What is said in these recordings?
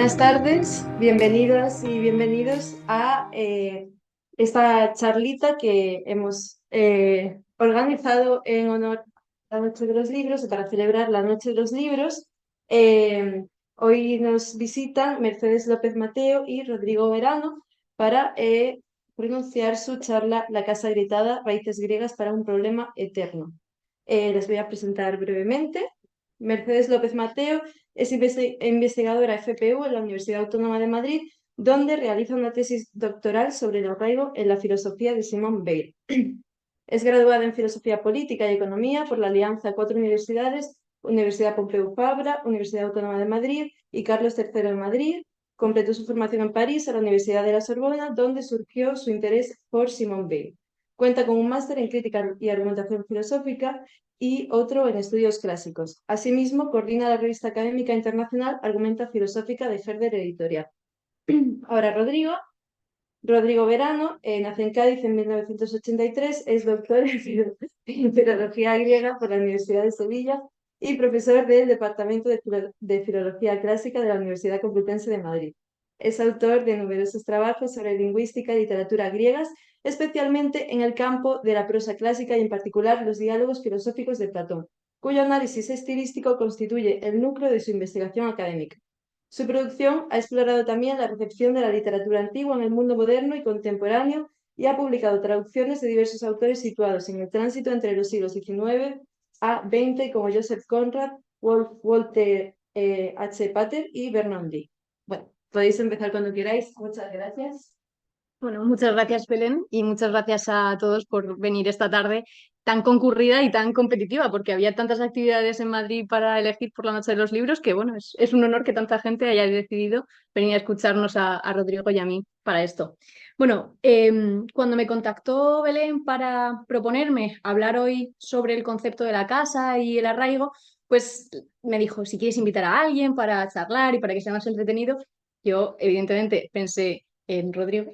Buenas tardes, bienvenidas y bienvenidos a esta charlita que hemos organizado en honor a la Noche de los Libros, para celebrar la Noche de los Libros. Hoy nos visitan Mercedes López Mateo y Rodrigo Verano para pronunciar su charla La Casa Gritada, Raíces Griegas para un Problema Eterno. Les voy a presentar brevemente. Mercedes López Mateo es investigadora FPU en la Universidad Autónoma de Madrid, donde realiza una tesis doctoral sobre el arraigo en la filosofía de Simone Weil. Es graduada en Filosofía Política y Economía por la Alianza Cuatro Universidades, Universidad Pompeu Fabra, Universidad Autónoma de Madrid y Carlos III en Madrid. Completó su formación en París, a la Universidad de la Sorbona, donde surgió su interés por Simone Weil. Cuenta con un máster en Crítica y Argumentación Filosófica y otro en Estudios Clásicos. Asimismo, coordina la revista académica internacional Argumenta Filosófica de Herder Editorial. Ahora Rodrigo Verano, nace en Cádiz en 1983, es doctor en Filología Griega por la Universidad de Sevilla y profesor del Departamento de Filología Clásica de la Universidad Complutense de Madrid. Es autor de numerosos trabajos sobre lingüística y literatura griegas, especialmente en el campo de la prosa clásica y en particular los diálogos filosóficos de Platón, cuyo análisis estilístico constituye el núcleo de su investigación académica. Su producción ha explorado también la recepción de la literatura antigua en el mundo moderno y contemporáneo y ha publicado traducciones de diversos autores situados en el tránsito entre los siglos XIX a XX, como Joseph Conrad, Walter H. Pater y Vernon Lee. Bueno, podéis empezar cuando queráis. Muchas gracias. Bueno, muchas gracias, Belén, y muchas gracias a todos por venir esta tarde tan concurrida y tan competitiva, porque había tantas actividades en Madrid para elegir por la Noche de los Libros que, bueno, es un honor que tanta gente haya decidido venir a escucharnos a Rodrigo y a mí para esto. Bueno, cuando me contactó Belén para proponerme hablar hoy sobre el concepto de la casa y el arraigo, pues me dijo, si quieres invitar a alguien para charlar y para que sea más entretenido, yo evidentemente pensé en Rodrigo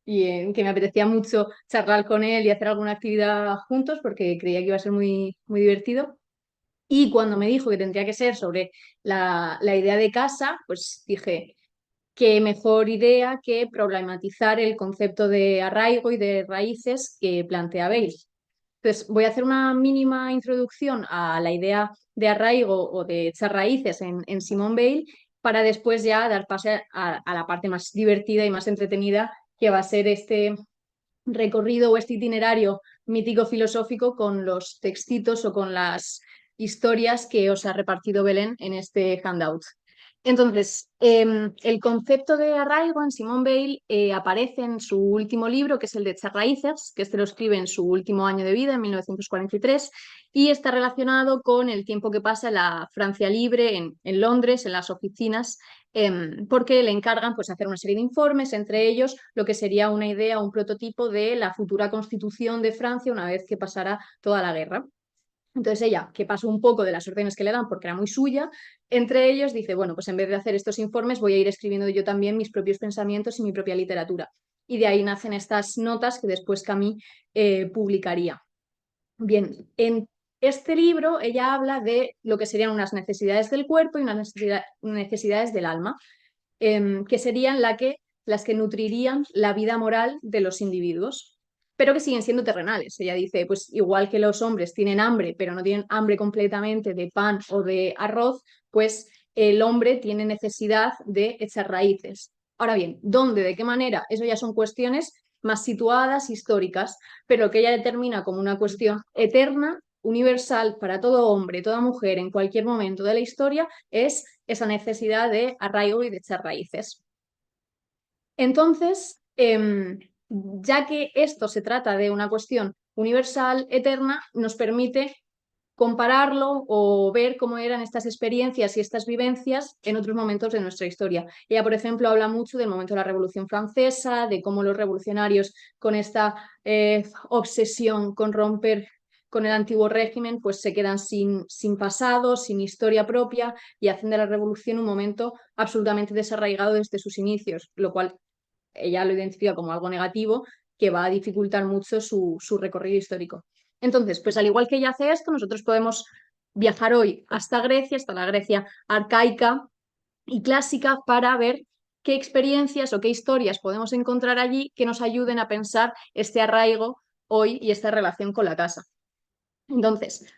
y en que me apetecía mucho charlar con él y hacer alguna actividad juntos porque creía que iba a ser muy divertido. Y cuando me dijo que tendría que ser sobre la idea de casa, pues dije, qué mejor idea que problematizar el concepto de arraigo y de raíces que plantea Bales. Entonces, voy a hacer una mínima introducción a la idea de arraigo o de echar raíces en Simone Weil para después ya dar paso a la parte más divertida y más entretenida que va a ser este recorrido o este itinerario mítico filosófico con los textitos o con las historias que os ha repartido Belén en este handout. Entonces, el concepto de arraigo en Simone Weil aparece en su último libro, que es el de Echar raíces, que este lo escribe en su último año de vida, en 1943, y está relacionado con el tiempo que pasa en la Francia libre, en Londres, en las oficinas, porque le encargan pues, hacer una serie de informes, entre ellos lo que sería una idea, un prototipo de la futura constitución de Francia una vez que pasara toda la guerra. Entonces ella, que pasó un poco de las órdenes que le dan porque era muy suya, entre ellos dice, bueno, pues en vez de hacer estos informes voy a ir escribiendo yo también mis propios pensamientos y mi propia literatura. Y de ahí nacen estas notas que después Camille publicaría. Bien, en este libro ella habla de lo que serían unas necesidades del cuerpo y unas necesidades del alma, que serían las que nutrirían la vida moral de los individuos, pero que siguen siendo terrenales. Ella dice, pues igual que los hombres tienen hambre, pero no tienen hambre completamente de pan o de arroz, pues el hombre tiene necesidad de echar raíces. Ahora bien, ¿dónde, de qué manera? Eso ya son cuestiones más situadas, históricas, pero que ella determina como una cuestión eterna, universal para todo hombre, toda mujer, en cualquier momento de la historia, es esa necesidad de arraigo y de echar raíces. Entonces, ya que esto se trata de una cuestión universal, eterna, nos permite compararlo o ver cómo eran estas experiencias y estas vivencias en otros momentos de nuestra historia. Ella, por ejemplo, habla mucho del momento de la Revolución Francesa, de cómo los revolucionarios con esta obsesión con romper con el antiguo régimen, pues se quedan sin pasado, sin historia propia y hacen de la revolución un momento absolutamente desarraigado desde sus inicios, lo cual ella lo identifica como algo negativo que va a dificultar mucho su recorrido histórico. Entonces, pues al igual que ella hace esto, nosotros podemos viajar hoy hasta Grecia, hasta la Grecia arcaica, y clásica para ver qué experiencias o qué historias podemos encontrar allí que nos ayuden a pensar este arraigo hoy y esta relación con la casa. Entonces,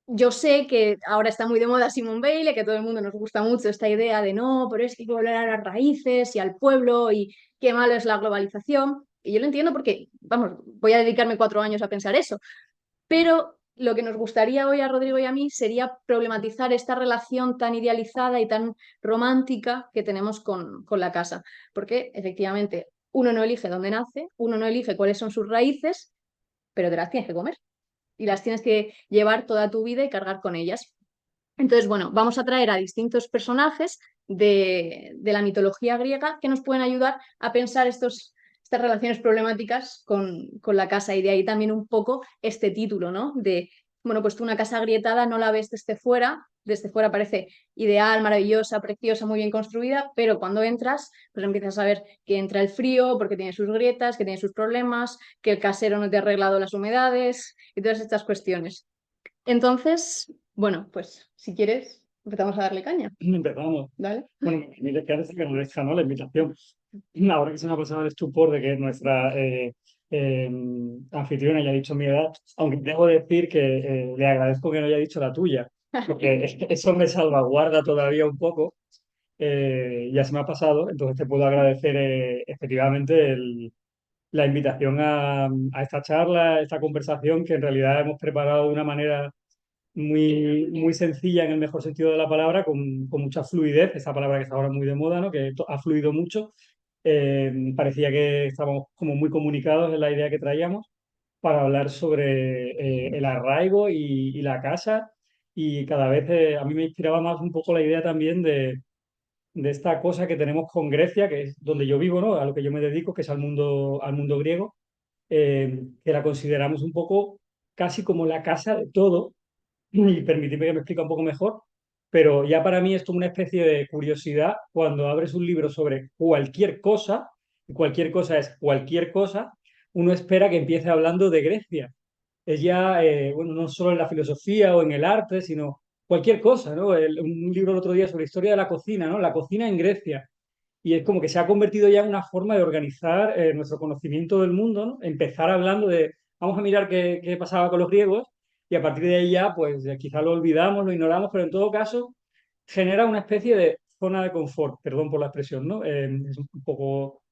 yo sé que ahora está muy de moda Simone Weil, que a todo el mundo nos gusta mucho esta idea de no, pero es que hay que volver a las raíces y al pueblo y qué malo es la globalización. Y yo lo entiendo porque, vamos, voy a dedicarme 4 años a pensar eso. Pero lo que nos gustaría hoy a Rodrigo y a mí sería problematizar esta relación tan idealizada y tan romántica que tenemos con la casa. Porque efectivamente uno no elige dónde nace, uno no elige cuáles son sus raíces, pero te las tienes que comer y las tienes que llevar toda tu vida y cargar con ellas. Entonces, bueno, vamos a traer a distintos personajes de la mitología griega que nos pueden ayudar a pensar estas relaciones problemáticas con la casa y de ahí también un poco este título, ¿no? De, bueno, pues tú una casa agrietada no la ves desde fuera parece ideal, maravillosa, preciosa, muy bien construida, pero cuando entras, pues empiezas a ver que entra el frío porque tiene sus grietas, que tiene sus problemas, que el casero no te ha arreglado las humedades y todas estas cuestiones. Entonces, bueno, pues si quieres, empezamos a darle caña. Empezamos. ¿Vale? Bueno, me parece que nos deja, ¿no? La invitación. Ahora que se me ha pasado el estupor de que nuestra eh, anfitriona haya dicho mi edad, aunque debo decir que le agradezco que no haya dicho la tuya, porque eso me salvaguarda todavía un poco. Ya se me ha pasado, entonces te puedo agradecer efectivamente la invitación a esta charla, a esta conversación que en realidad hemos preparado de una manera muy sencilla en el mejor sentido de la palabra, con mucha fluidez, esa palabra que está ahora muy de moda, ¿no? Que ha fluido mucho. Parecía que estábamos como muy comunicados en la idea que traíamos para hablar sobre el arraigo y la casa. Y cada vez a mí me inspiraba más un poco la idea también de esta cosa que tenemos con Grecia, que es donde yo vivo, ¿no? A lo que yo me dedico, que es al mundo griego, que la consideramos un poco casi como la casa de todo, y permitidme que me explique un poco mejor, pero ya para mí es como una especie de curiosidad cuando abres un libro sobre cualquier cosa, y cualquier cosa es cualquier cosa, uno espera que empiece hablando de Grecia. Es ya, bueno, no solo en la filosofía o en el arte, sino cualquier cosa, ¿no? Un libro el otro día sobre historia de la cocina, ¿no? La cocina en Grecia. Y es como que se ha convertido ya en una forma de organizar nuestro conocimiento del mundo, ¿no? Empezar hablando de, vamos a mirar qué pasaba con los griegos y a partir de ahí ya, pues quizá lo olvidamos, lo ignoramos, pero en todo caso genera una especie de zona de confort, perdón por la expresión, ¿no? Es un poco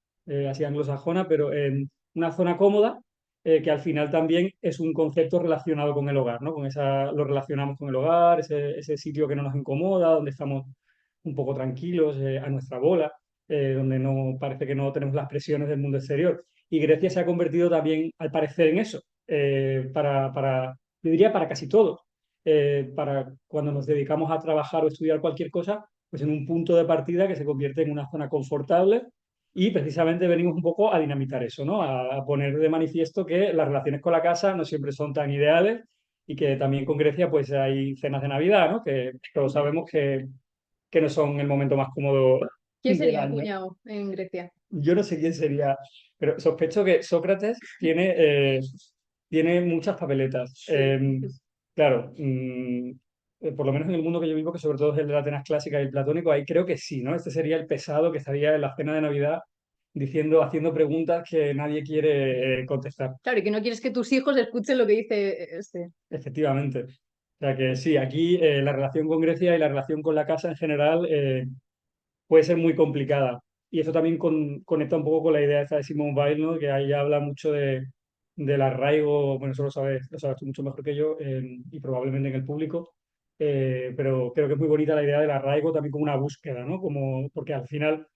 así anglosajona, pero una zona cómoda que al final también es un concepto relacionado con el hogar, ¿no? Con esa, lo relacionamos con el hogar, ese sitio que no nos incomoda, donde estamos un poco tranquilos, a nuestra bola, donde no parece que no tenemos las presiones del mundo exterior. Y Grecia se ha convertido también, al parecer, en eso, yo diría para casi todo. Para cuando nos dedicamos a trabajar o estudiar cualquier cosa, pues en un punto de partida que se convierte en una zona confortable y precisamente venimos un poco a dinamitar eso, ¿no? A poner de manifiesto que las relaciones con la casa no siempre son tan ideales y que también con Grecia pues hay cenas de Navidad, ¿no? Que todos sabemos que no son el momento más cómodo ¿Quién del sería el año. cuñado en Grecia? Yo no sé quién sería, pero sospecho que Sócrates tiene muchas papeletas. Claro, por lo menos en el mundo que yo vivo, que sobre todo es el de la Atenas clásica y el platónico, ahí creo que sí, ¿no? Este sería el pesado que estaría en la cena de Navidad diciendo, haciendo preguntas que nadie quiere contestar. Claro, y que no quieres que tus hijos escuchen lo que dice este. Efectivamente. O sea que sí, aquí la relación con Grecia y la relación con la casa en general puede ser muy complicada. Y eso también conecta un poco con la idea esta de Simone Weil, ¿no? Que ahí habla mucho del arraigo, bueno, eso lo sabes tú mucho mejor que yo y probablemente en el público, pero creo que es muy bonita la idea del arraigo también como una búsqueda, ¿no? Como, porque al final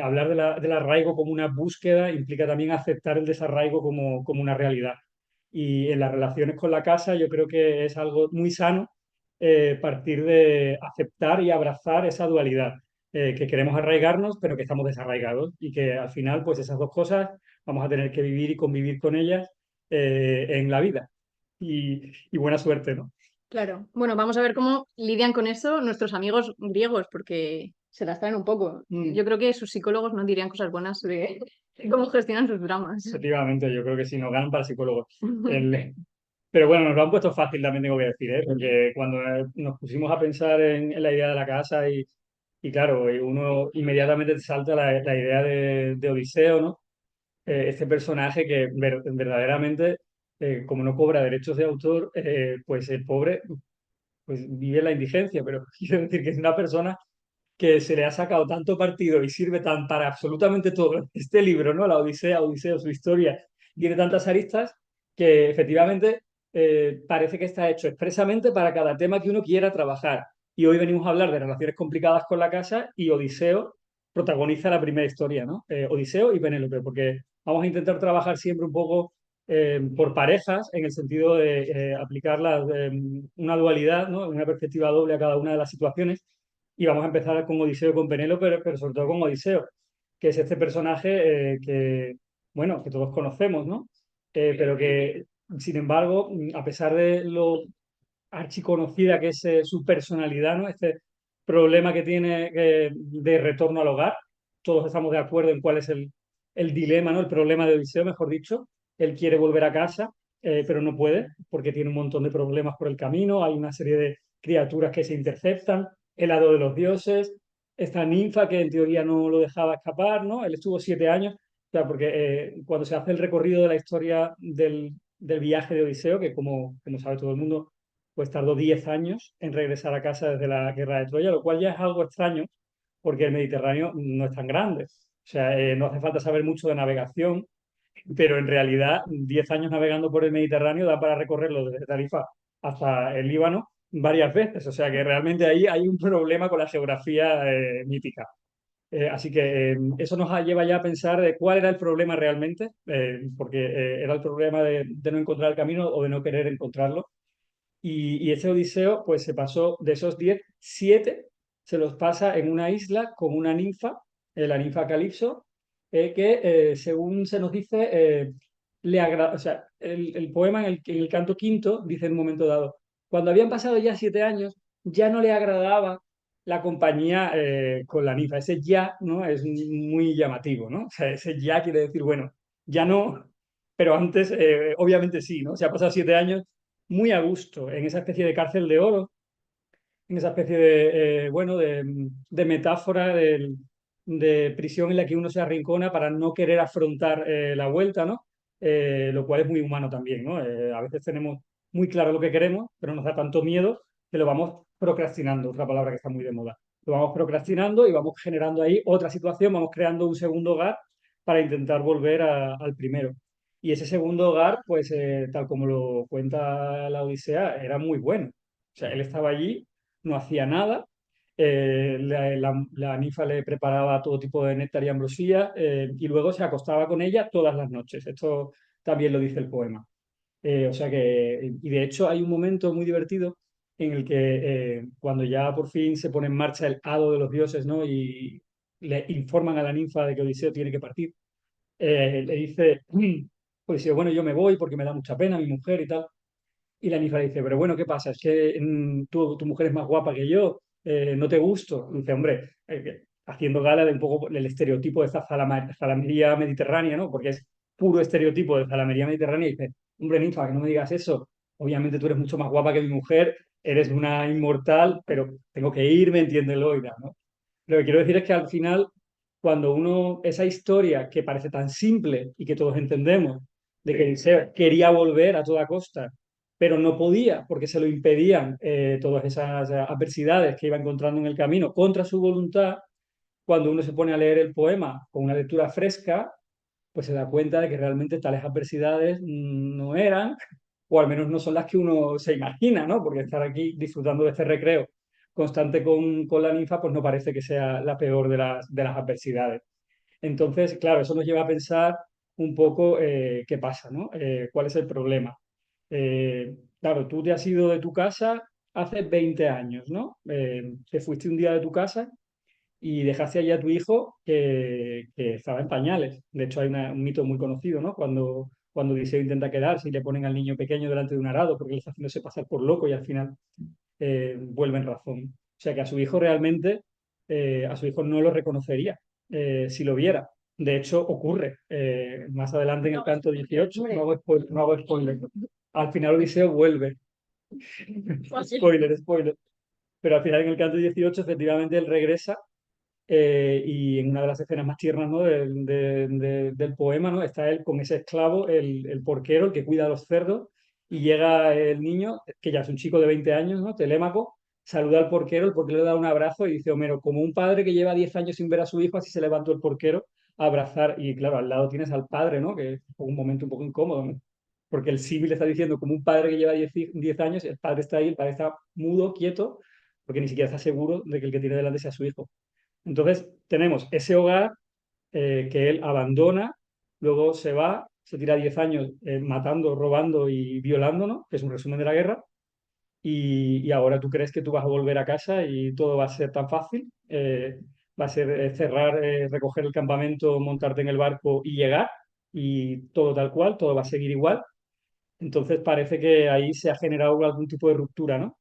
hablar del arraigo como una búsqueda implica también aceptar el desarraigo como una realidad. Y en las relaciones con la casa yo creo que es algo muy sano partir de aceptar y abrazar esa dualidad que queremos arraigarnos, pero que estamos desarraigados y que al final, pues esas dos cosas vamos a tener que vivir y convivir con ellas en la vida. Y buena suerte, ¿no? Claro. Bueno, vamos a ver cómo lidian con eso nuestros amigos griegos, porque se las traen un poco. Mm, Yo creo que sus psicólogos no dirían cosas buenas de cómo gestionan sus dramas. efectivamente, yo creo que sí, nos ganan para psicólogos. Pero bueno, nos lo han puesto fácil también, tengo que decir, ¿eh? Porque cuando nos pusimos a pensar en la idea de la casa Y claro, uno inmediatamente te salta la idea de Odiseo, ¿no? Este personaje que verdaderamente, como no cobra derechos de autor, pues el pobre pues vive en la indigencia, pero quiero decir que es una persona que se le ha sacado tanto partido y sirve tan para absolutamente todo este libro, ¿no? La Odisea, Odiseo, su historia, tiene tantas aristas que efectivamente parece que está hecho expresamente para cada tema que uno quiera trabajar. Y hoy venimos a hablar de relaciones complicadas con la casa y Odiseo protagoniza la primera historia, ¿no? Odiseo y Penélope, porque vamos a intentar trabajar siempre un poco por parejas, en el sentido de aplicar una dualidad, ¿no? Una perspectiva doble a cada una de las situaciones. Y vamos a empezar con Odiseo, con Penélope, pero sobre todo con Odiseo, que es este personaje que, bueno, que todos conocemos, ¿no? Pero que, sin embargo, a pesar de lo archiconocida que es su personalidad, ¿no? Este problema que tiene de retorno al hogar, todos estamos de acuerdo en cuál es el dilema, ¿no? El problema de Odiseo, mejor dicho. Él quiere volver a casa, pero no puede porque tiene un montón de problemas por el camino, hay una serie de criaturas que se interceptan, el hado de los dioses, esta ninfa que en teoría no lo dejaba escapar, ¿no? Él estuvo 7 años, o sea, porque cuando se hace el recorrido de la historia del viaje de Odiseo, que como sabe todo el mundo, pues tardó 10 años en regresar a casa desde la guerra de Troya, lo cual ya es algo extraño porque el Mediterráneo no es tan grande. O sea, no hace falta saber mucho de navegación, pero en realidad 10 años navegando por el Mediterráneo da para recorrerlo desde Tarifa hasta el Líbano varias veces. O sea que realmente ahí hay un problema con la geografía mítica. Así que eso nos lleva ya a pensar de cuál era el problema realmente, porque era el problema de no encontrar el camino o de no querer encontrarlo. Y ese Odiseo, pues se pasó de esos 10 7 se los pasa en una isla con una ninfa, la ninfa Calipso, que según se nos dice, le agrada, o sea, el poema en el canto quinto dice en un momento dado, cuando habían pasado ya 7 años, ya no le agradaba la compañía con la ninfa. Ese ya, ¿no? Es muy llamativo, ¿no? O sea, ese ya quiere decir, bueno, ya no, pero antes, obviamente sí, ¿no? Se ha pasado 7 años muy a gusto en esa especie de cárcel de oro, en esa especie de, bueno, de metáfora de prisión en la que uno se arrincona para no querer afrontar la vuelta, ¿no? Lo cual es muy humano también, ¿no? A veces tenemos muy claro lo que queremos, pero nos da tanto miedo que lo vamos procrastinando, otra palabra que está muy de moda. Lo vamos procrastinando y vamos generando ahí otra situación, vamos creando un segundo hogar para intentar volver al primero. Y ese segundo hogar, pues tal como lo cuenta la Odisea, era muy bueno. O sea, él estaba allí, no hacía nada, la ninfa le preparaba todo tipo de néctar y ambrosía y luego se acostaba con ella todas las noches. Esto también lo dice el poema. O sea que, y de hecho hay un momento muy divertido en el que cuando ya por fin se pone en marcha el hado de los dioses, ¿no? Y le informan a la ninfa de que Odiseo tiene que partir, le dice, pues dice, bueno, yo me voy porque me da mucha pena mi mujer y tal. Y la ninfa le dice, pero bueno, ¿qué pasa? Es que tu mujer es más guapa que yo, no te gusto. Y dice, hombre, haciendo gala de un poco el estereotipo de esta zalamería mediterránea, ¿no? Porque es puro estereotipo de zalamería mediterránea. Y dice, hombre, ninfa, que no me digas eso. Obviamente tú eres mucho más guapa que mi mujer, eres una inmortal, pero tengo que irme, entiéndelo y tal, ¿no? Lo que quiero decir es que al final, cuando uno, esa historia que parece tan simple y que todos entendemos, de que Eliseo quería volver a toda costa, pero no podía porque se lo impedían todas esas adversidades que iba encontrando en el camino contra su voluntad, cuando uno se pone a leer el poema con una lectura fresca, pues se da cuenta de que realmente tales adversidades no eran, o al menos no son las que uno se imagina, ¿no? Porque estar aquí disfrutando de este recreo constante con la ninfa, pues no parece que sea la peor de las adversidades. Entonces, claro, eso nos lleva a pensar un poco qué pasa, ¿no? ¿Cuál es el problema? Claro, tú te has ido de tu casa hace 20 años, ¿no? Te fuiste un día de tu casa y dejaste allí a tu hijo que estaba en pañales. De hecho, hay un mito muy conocido, ¿no? Cuando Odiseo intenta quedarse y le ponen al niño pequeño delante de un arado porque él está haciéndose pasar por loco y al final vuelve en razón. O sea que a su hijo realmente, a su hijo no lo reconocería si lo viera. De hecho, ocurre más adelante en el canto 18, no hago spoiler. Al final Odiseo vuelve. Spoiler, spoiler. Pero al final en el canto 18 efectivamente él regresa y en una de las escenas más tiernas, ¿no? del poema, ¿no? Está él con ese esclavo, el porquero, el que cuida a los cerdos, y llega el niño, que ya es un chico de 20 años, ¿no? Telémaco, saluda al porquero, el porquero le da un abrazo y dice, Homero, como un padre que lleva 10 años sin ver a su hijo, así se levantó el porquero a abrazar, y claro, al lado tienes al padre, ¿no? Que es un momento un poco incómodo, ¿no? Porque el símil está diciendo como un padre que lleva 10 años, el padre está ahí, el padre está mudo, quieto, porque ni siquiera está seguro de que el que tiene delante sea su hijo. Entonces, tenemos ese hogar que él abandona, luego se va, se tira 10 años matando, robando y violándonos, que es un resumen de la guerra, y ahora tú crees que tú vas a volver a casa y todo va a ser tan fácil. Va a ser cerrar, recoger el campamento, montarte en el barco y llegar, y todo tal cual, todo va a seguir igual. Entonces parece que ahí se ha generado algún tipo de ruptura, ¿no?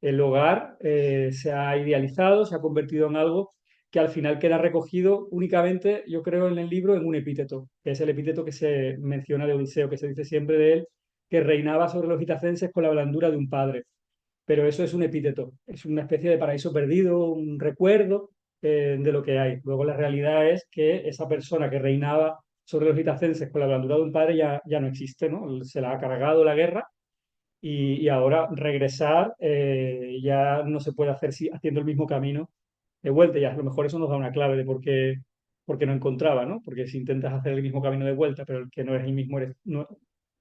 El hogar se ha idealizado, se ha convertido en algo que al final queda recogido únicamente, yo creo, en el libro en un epíteto, que es el epíteto que se menciona de Odiseo, que se dice siempre de él, que reinaba sobre los gitacenses con la blandura de un padre. Pero eso es un epíteto, es una especie de paraíso perdido, un recuerdo de lo que hay. Luego la realidad es que esa persona que reinaba sobre los gitacenses con la blandura de un padre ya no existe, ¿no? Se la ha cargado la guerra, y ahora regresar ya no se puede hacer haciendo el mismo camino de vuelta. Y a lo mejor eso nos da una clave de por qué no encontraba, ¿no? Porque si intentas hacer el mismo camino de vuelta, pero el que no es el mismo eres, no,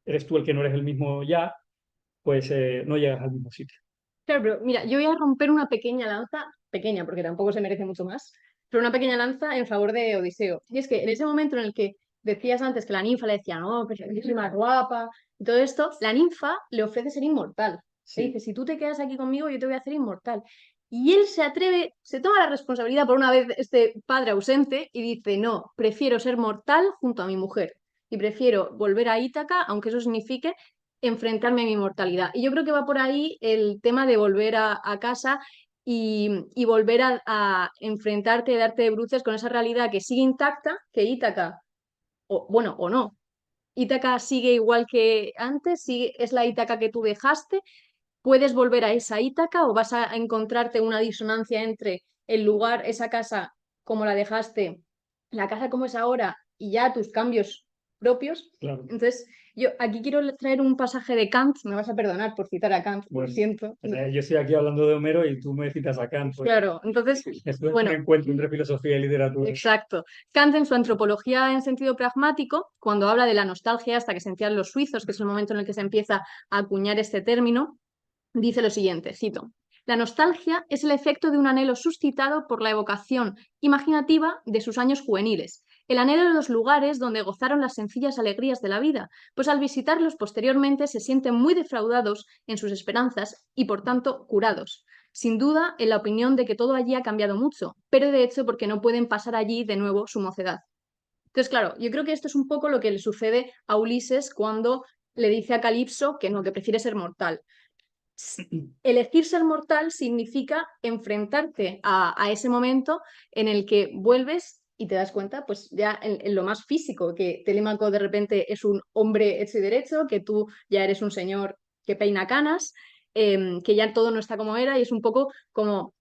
eres tú el que no eres el mismo ya, pues no llegas al mismo sitio. Claro, pero mira, yo voy a romper una pequeña lanza, pequeña porque tampoco se merece mucho más, pero una pequeña lanza en favor de Odiseo. Y es que en ese momento en el que decías antes que la ninfa le decía, no, pero yo soy más guapa, y todo esto, la ninfa le ofrece ser inmortal. Le Sí, dice, si tú te quedas aquí conmigo, yo te voy a hacer inmortal. Y él se atreve, se toma la responsabilidad por una vez este padre ausente y dice, no, prefiero ser mortal junto a mi mujer. Y prefiero volver a Ítaca, aunque eso signifique enfrentarme a mi mortalidad. Y yo creo que va por ahí el tema de volver a casa y volver a enfrentarte, darte de bruces con esa realidad que sigue intacta, que Ítaca, o bueno, o no. Ítaca sigue igual que antes, sigue, es la Ítaca que tú dejaste, puedes volver a esa Ítaca o vas a encontrarte una disonancia entre el lugar, esa casa como la dejaste, la casa como es ahora y ya tus cambios propios. claro. Entonces, yo aquí quiero traer un pasaje de Kant, me vas a perdonar por citar a Kant, lo Bueno, siento. o sea, yo estoy aquí hablando de Homero y tú me citas a Kant, pues Claro, entonces, esto es un bueno, encuentro entre filosofía y literatura. exacto. Kant en su Antropología en sentido pragmático, cuando habla de la nostalgia hasta que se sentían los suizos, que es el momento en el que se empieza a acuñar este término, dice lo siguiente, cito, la nostalgia es el efecto de un anhelo suscitado por la evocación imaginativa de sus años juveniles, el anhelo de los lugares donde gozaron las sencillas alegrías de la vida, pues al visitarlos posteriormente se sienten muy defraudados en sus esperanzas y por tanto curados. Sin duda, en la opinión de que todo allí ha cambiado mucho, pero de hecho porque no pueden pasar allí de nuevo su mocedad. Entonces, claro, yo creo que esto es un poco lo que le sucede a Ulises cuando le dice a Calipso que no, que prefiere ser mortal. Elegir ser mortal significa enfrentarte a ese momento en el que vuelves y te das cuenta, pues ya en lo más físico, que Telémaco de repente es un hombre hecho y derecho, que tú ya eres un señor que peina canas, que ya todo no está como era y es un poco como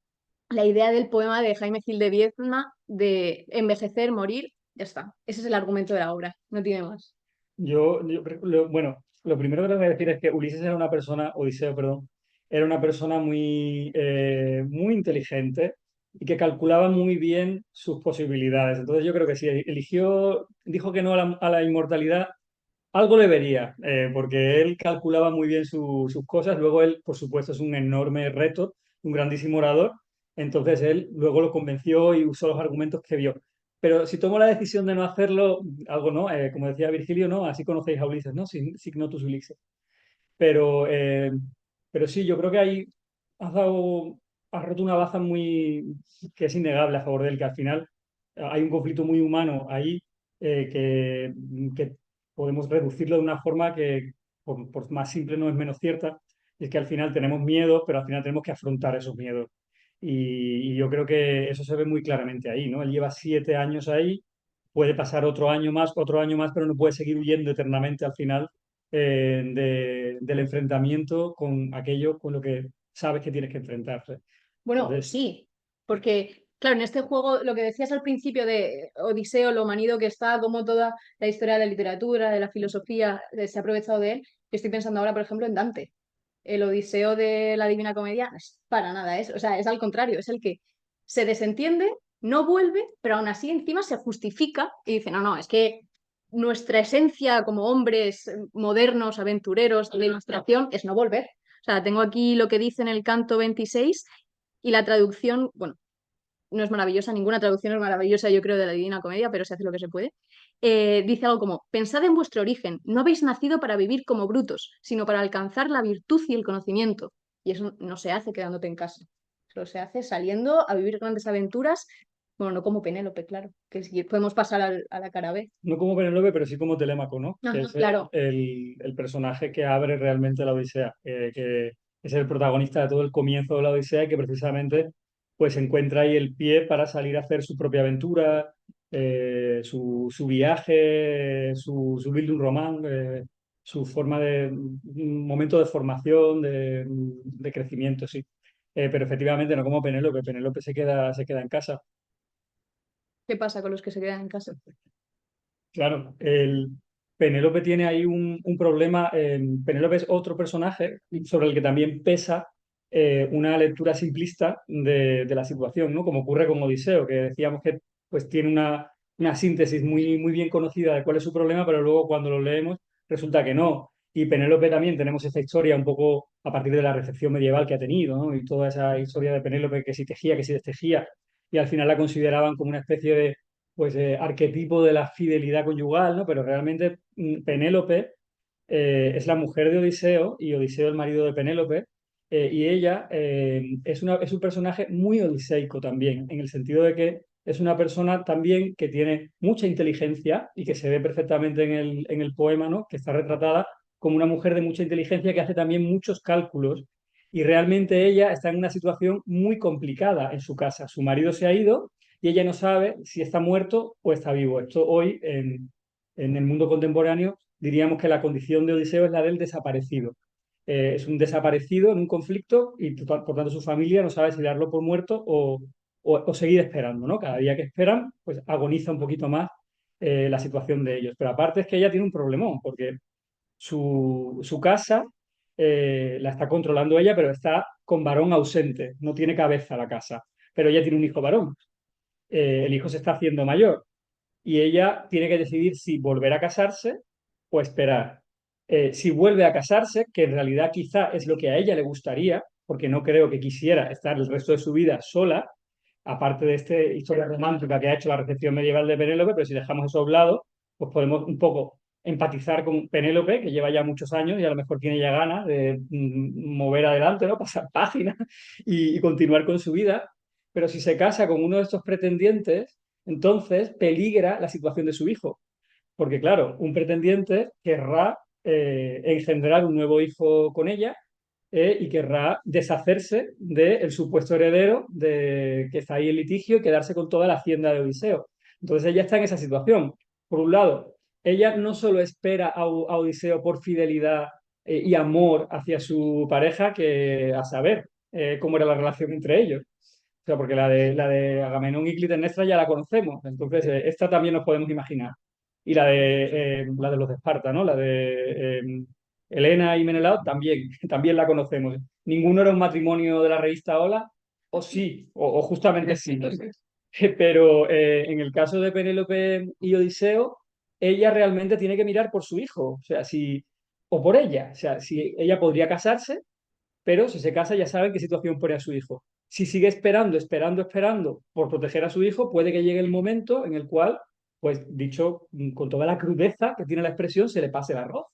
la idea del poema de Jaime Gil de Biedma de envejecer, morir, ya está. Ese es el argumento de la obra, no tiene más. Bueno, lo primero que tengo que decir es que Ulises era una persona, Odiseo, perdón, era una persona muy inteligente y que calculaba muy bien sus posibilidades. Entonces yo creo que si dijo que no a la inmortalidad, algo le vería, porque él calculaba muy bien sus cosas. Luego él, por supuesto, es un enorme reto, un grandísimo orador. Entonces él luego lo convenció y usó los argumentos que vio. Pero si tomó la decisión de no hacerlo, algo no, como decía Virgilio, no, así conocéis a Ulises, ¿no? Signotus Ulises. Pero, eh, pero sí, yo creo que ahí has roto una baza que es innegable a favor de él, que al final hay un conflicto muy humano ahí, que podemos reducirlo de una forma que, por más simple, no es menos cierta. Y es que al final tenemos miedo, pero al final tenemos que afrontar esos miedos. Y yo creo que eso se ve muy claramente ahí, ¿no? Él lleva 7 años ahí, puede pasar otro año más, pero no puede seguir huyendo eternamente al final del enfrentamiento con aquello con lo que sabes que tienes que enfrentarse. Bueno, Entonces, sí, porque Claro, en este juego, lo que decías al principio de Odiseo, lo manido que está, como toda la historia de la literatura, de la filosofía, se ha aprovechado de él, yo estoy pensando ahora, por ejemplo, en Dante. El Odiseo de la Divina Comedia no es para nada eso, o sea, es al contrario, es el que se desentiende, no vuelve, pero aún así encima se justifica y dice, no, no, es que nuestra esencia como hombres modernos, aventureros, de ilustración, es no volver. O sea, tengo aquí lo que dice en el canto 26 y la traducción, bueno, no es maravillosa, ninguna traducción es maravillosa, yo creo, de la Divina Comedia, pero se hace lo que se puede. Dice algo como, pensad en vuestro origen, no habéis nacido para vivir como brutos, sino para alcanzar la virtud y el conocimiento. Y eso no se hace quedándote en casa, eso se hace saliendo a vivir grandes aventuras, bueno, no como Penélope, claro, que si podemos pasar a la cara B. No como Penélope, pero sí como Telémaco, ¿no? Que Ajá, es claro, el personaje que abre realmente la Odisea, que es el protagonista de todo el comienzo de la Odisea y que precisamente pues encuentra ahí el pie para salir a hacer su propia aventura, su viaje, su Bildungsroman, su forma de un momento de formación, de crecimiento, sí. Pero efectivamente no como Penélope, Penélope se queda en casa. ¿qué pasa con los que se quedan en casa? Claro, el Penélope tiene ahí un problema. Penélope es otro personaje sobre el que también pesa una lectura simplista de la situación, ¿no? Como ocurre con Odiseo, que decíamos que pues tiene una síntesis muy bien conocida de cuál es su problema, pero luego cuando lo leemos resulta que no. Y Penélope también tenemos esa historia un poco a partir de la recepción medieval que ha tenido, ¿no? Y toda esa historia de Penélope que si tejía, que si destejía, y al final la consideraban como una especie de pues arquetipo de la fidelidad conyugal, ¿no? Pero realmente Penélope es la mujer de Odiseo y Odiseo el marido de Penélope, y ella es un personaje muy odiseico también, en el sentido de que es una persona también que tiene mucha inteligencia y que se ve perfectamente en el poema, ¿no? Que está retratada como una mujer de mucha inteligencia que hace también muchos cálculos. Y realmente ella está en una situación muy complicada en su casa. Su marido se ha ido y ella no sabe si está muerto o está vivo. Esto hoy, en el mundo contemporáneo, diríamos que la condición de Odiseo es la del desaparecido. Es un desaparecido en un conflicto y por tanto su familia no sabe si darlo por muerto o seguir esperando, ¿no? Cada día que esperan, pues agoniza un poquito más la situación de ellos. Pero aparte es que ella tiene un problemón, porque su casa la está controlando ella, pero está con varón ausente, no tiene cabeza la casa, pero ella tiene un hijo varón. El hijo se está haciendo mayor y ella tiene que decidir si volver a casarse o esperar. Si vuelve a casarse, que en realidad quizá es lo que a ella le gustaría, porque no creo que quisiera estar el resto de su vida sola, aparte de esta historia romántica que ha hecho la recepción medieval de Penélope, pero si dejamos eso a un lado, pues podemos un poco empatizar con Penélope, que lleva ya muchos años y a lo mejor tiene ya ganas de mover adelante, ¿no? Pasar páginas y continuar con su vida. Pero si se casa con uno de estos pretendientes, entonces peligra la situación de su hijo. Porque claro, un pretendiente querrá engendrar un nuevo hijo con ella y querrá deshacerse del supuesto heredero que está ahí en litigio y quedarse con toda la hacienda de Odiseo. Entonces ella está en esa situación. Por un lado, ella no solo espera a Odiseo por fidelidad y amor hacia su pareja, que a saber cómo era la relación entre ellos. O sea, porque la de Agamenón y Clitemnestra ya la conocemos, entonces esta también nos podemos imaginar. Y la de los de Esparta, ¿no? La de Helena y Menelao también, también la conocemos. Ninguno era un matrimonio de la revista Hola, o sí, o justamente sí. Pero en el caso de Penélope y Odiseo, ella realmente tiene que mirar por su hijo, o sea, si, o por ella, o sea, si ella podría casarse, pero si se casa ya saben qué situación pone a su hijo. Si sigue esperando por proteger a su hijo, puede que llegue el momento en el cual, pues dicho con toda la crudeza que tiene la expresión, se le pase el arroz.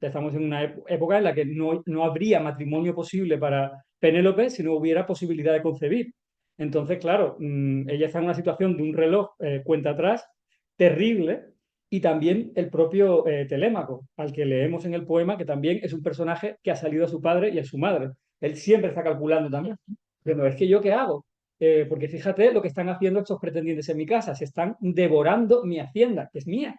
Ya estamos en una época en la que no habría matrimonio posible para Penélope si no hubiera posibilidad de concebir. Entonces, claro, ella está en una situación de un reloj cuenta atrás terrible, y también el propio Telémaco, al que leemos en el poema, que también es un personaje que ha salido a su padre y a su madre. Él siempre está calculando también. Pero es que yo qué hago. Porque fíjate lo que están haciendo estos pretendientes en mi casa. Se están devorando mi hacienda, que es mía.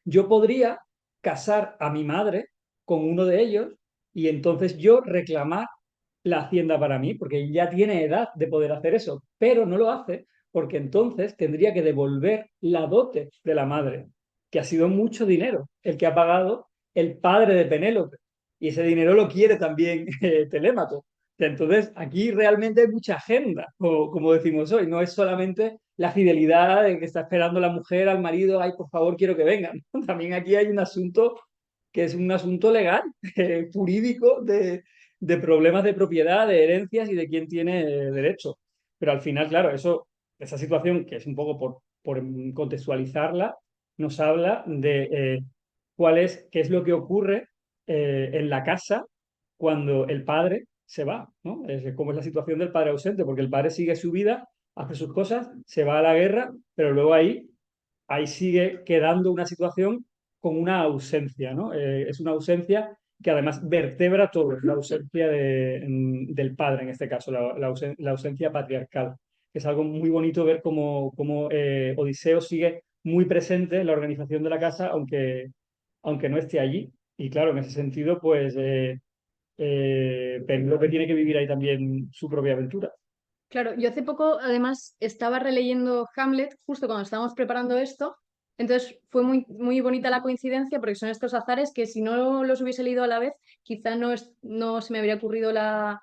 Yo podría casar a mi madre con uno de ellos y entonces yo reclamar la hacienda para mí, porque ya tiene edad de poder hacer eso, pero no lo hace porque entonces tendría que devolver la dote de la madre, que ha sido mucho dinero, el que ha pagado el padre de Penélope, y ese dinero lo quiere también Telémaco. Entonces, aquí realmente hay mucha agenda, como decimos hoy, no es solamente la fidelidad de que está esperando la mujer al marido, ay, por favor, quiero que vengan. También aquí hay un asunto que es un asunto legal, jurídico, de problemas de propiedad, de herencias y de quién tiene derecho. Pero al final, claro, esa situación, que es un poco por contextualizarla, nos habla de qué es lo que ocurre en la casa cuando el padre se va, ¿no? Cómo es la situación del padre ausente, porque el padre sigue su vida, hace sus cosas, se va a la guerra, pero luego ahí sigue quedando una situación con una ausencia, ¿no? Es una ausencia que además vertebra todo, la ausencia del padre en este caso, la ausencia patriarcal. Es algo muy bonito ver cómo Odiseo sigue muy presente en la organización de la casa, aunque no esté allí. Y claro, en ese sentido, pues Penélope tiene que vivir ahí también su propia aventura. Claro, yo hace poco además estaba releyendo Hamlet justo cuando estábamos preparando esto, entonces fue muy, muy bonita la coincidencia porque son estos azares que si no los hubiese leído a la vez quizá no se me habría ocurrido la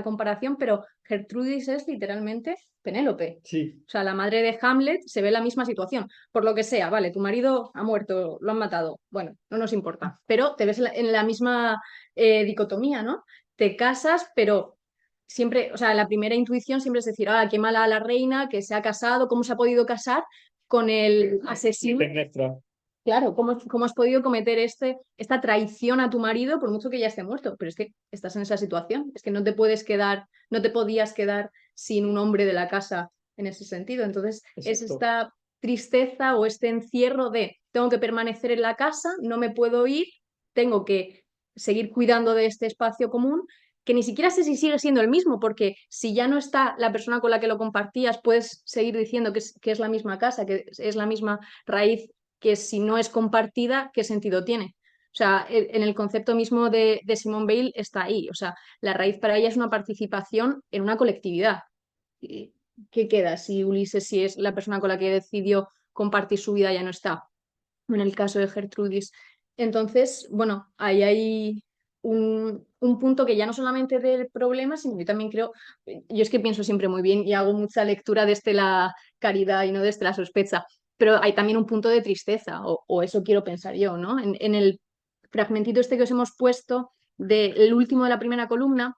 comparación, pero Gertrudis es literalmente Penélope. Sí, O sea, la madre de Hamlet se ve en la misma situación, por lo que sea, vale, tu marido ha muerto, lo han matado, bueno, no nos importa, pero te ves en la misma dicotomía, ¿no? Te casas, pero siempre, o sea, la primera intuición siempre es decir, ah, qué mala la reina, que se ha casado, cómo se ha podido casar con el asesino. Penestra. Claro, cómo has podido cometer esta traición a tu marido por mucho que ya esté muerto? Pero es que estás en esa situación, es que no te puedes quedar, no te podías quedar sin un hombre de la casa en ese sentido. Entonces, es Exacto. esta tristeza o este encierro de tengo que permanecer en la casa, no me puedo ir, tengo que seguir cuidando de este espacio común que ni siquiera sé si sigue siendo el mismo, porque si ya no está la persona con la que lo compartías, puedes seguir diciendo que es la misma casa, que es la misma raíz, que si no es compartida, ¿qué sentido tiene? O sea, en el concepto mismo de Simone Weil está ahí. O sea, la raíz para ella es una participación en una colectividad. ¿Qué queda si Ulises, si es la persona con la que decidió compartir su vida, ya no está? En el caso de Gertrudis. Entonces, bueno, ahí hay un punto que ya no solamente del problema, sino que también creo, yo es que pienso siempre muy bien y hago mucha lectura desde la caridad y no desde la sospecha, pero hay también un punto de tristeza, o eso quiero pensar yo, ¿no? En el fragmentito este que os hemos puesto del último de la primera columna,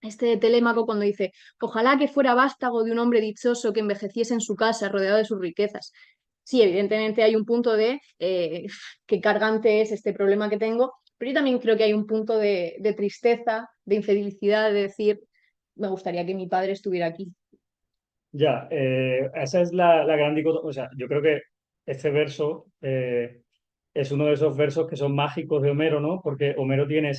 este de Telémaco cuando dice, ojalá que fuera vástago de un hombre dichoso que envejeciese en su casa rodeado de sus riquezas. Sí, evidentemente hay un punto de qué cargante es este problema que tengo, pero yo también creo que hay un punto de tristeza, de infelicidad, de decir, me gustaría que mi padre estuviera aquí. Ya, esa es la gran dicotomía. O sea, yo creo que este verso es uno de esos versos que son mágicos de Homero, ¿no? Porque Homero tiene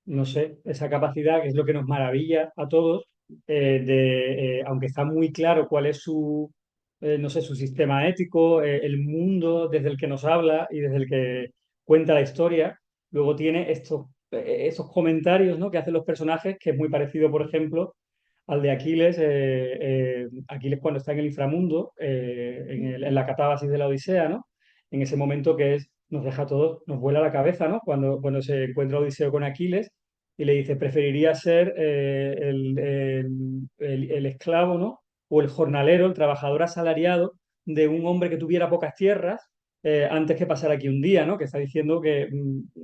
no sé, esa capacidad que es lo que nos maravilla a todos, aunque está muy claro cuál es no sé, su sistema ético, el mundo desde el que nos habla y desde el que cuenta la historia, luego tiene esos comentarios, ¿no? Que hacen los personajes, que es muy parecido, por ejemplo, al de Aquiles, Aquiles cuando está en el inframundo, en la catábasis de la Odisea, ¿no? En ese momento nos deja a todos, nos vuela la cabeza, ¿no? Cuando se encuentra Odiseo con Aquiles y le dice, preferiría ser el esclavo, ¿no? O el jornalero, el trabajador asalariado de un hombre que tuviera pocas tierras antes que pasar aquí un día, ¿no? Que está diciendo que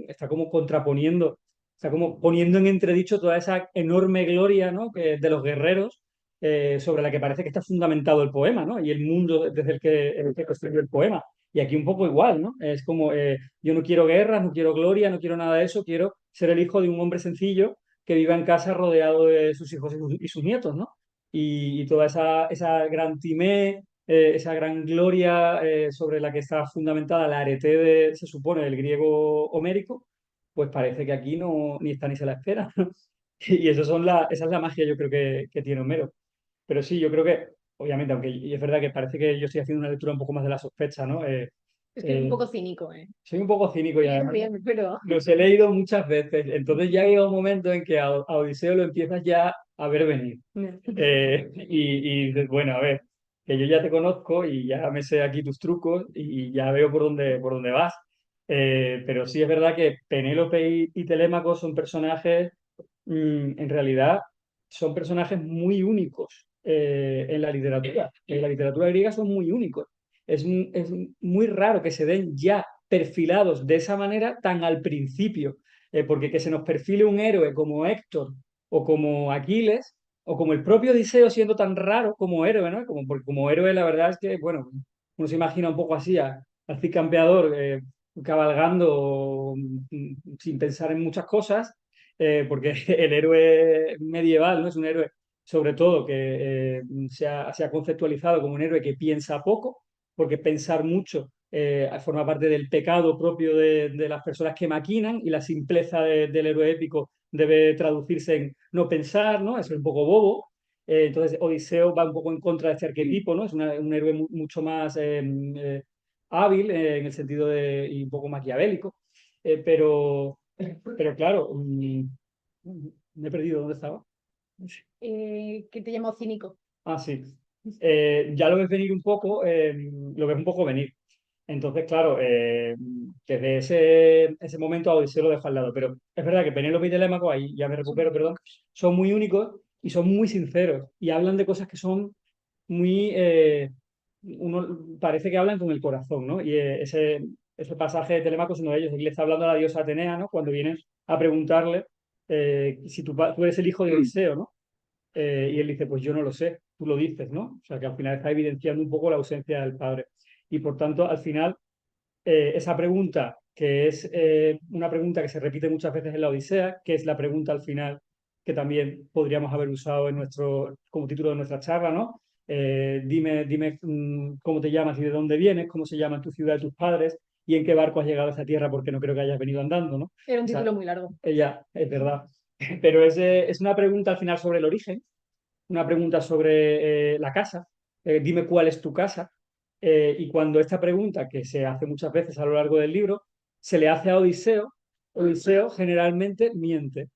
está como contraponiendo, está como poniendo en entredicho toda esa enorme gloria, ¿no? De los guerreros sobre la que parece que está fundamentado el poema, ¿no? Y el mundo desde el que construyó el poema. Y aquí un poco igual, ¿no? Es como, yo no quiero guerras, no quiero gloria, no quiero nada de eso, quiero ser el hijo de un hombre sencillo que viva en casa rodeado de sus hijos y sus nietos, ¿no? Y toda esa gran timé, esa gran gloria sobre la que está fundamentada la arete se supone, del griego homérico, pues parece que aquí no ni está ni se la espera. Y esa es la magia, yo creo que tiene Homero. Pero sí, yo creo que, obviamente, aunque y es verdad que parece que yo estoy haciendo una lectura un poco más de la sospecha, ¿no? Es que es un poco cínico, ¿eh? Soy un poco cínico y además Bien, pero... los he leído muchas veces, entonces ya llega un momento en que a Odiseo lo empiezas ya a ver venir. Y dices, bueno, a ver, que yo ya te conozco y ya me sé aquí tus trucos y ya veo por dónde vas. Pero sí es verdad que Penélope y Telémaco son personajes, en realidad, son personajes muy únicos en la literatura. En la literatura griega son muy únicos. Es muy raro que se den ya perfilados de esa manera tan al principio, porque que se nos perfile un héroe como Héctor o como Aquiles o como el propio Odiseo siendo tan raro como héroe, ¿no? Porque como héroe la verdad es que, bueno, uno se imagina un poco así al Cid Campeador cabalgando sin pensar en muchas cosas, porque el héroe medieval no es un héroe, sobre todo, que se ha conceptualizado como un héroe que piensa poco, porque pensar mucho forma parte del pecado propio de las personas que maquinan y la simpleza del héroe épico debe traducirse en no pensar, ¿no? Eso es un poco bobo. Entonces Odiseo va un poco en contra de este arquetipo, ¿no? Es un héroe mucho más hábil en el sentido de y un poco maquiavélico. Pero claro, me he perdido dónde estaba. ¿Qué te llamó cínico? Ah, sí. Ya lo ves venir un poco, lo ves un poco venir. Entonces, claro, desde ese momento a Odiseo lo dejo al lado. Pero es verdad que Penélope y Telémaco, ahí ya me recupero, perdón, son muy únicos y son muy sinceros y hablan de cosas que son muy... uno parece que hablan con el corazón, ¿no? Y ese pasaje de Telémaco es uno de ellos. Aquí le está hablando a la diosa Atenea, ¿no? Cuando vienen a preguntarle si tú eres el hijo de Odiseo, ¿no? Y él dice, pues yo no lo sé, tú lo dices, ¿no? O sea, que al final está evidenciando un poco la ausencia del padre. Y por tanto, al final, esa pregunta, que es una pregunta que se repite muchas veces en la Odisea, que es la pregunta al final que también podríamos haber usado como título de nuestra charla, ¿no? Dime cómo te llamas y de dónde vienes, cómo se llama tu ciudad y tus padres, y en qué barco has llegado a esta tierra, porque no creo que hayas venido andando, ¿no? Era un O sea, título muy largo. ella, es verdad. Pero es una pregunta al final sobre el origen, una pregunta sobre la casa, dime cuál es tu casa. Y cuando esta pregunta, que se hace muchas veces a lo largo del libro, se le hace a Odiseo, Odiseo generalmente miente.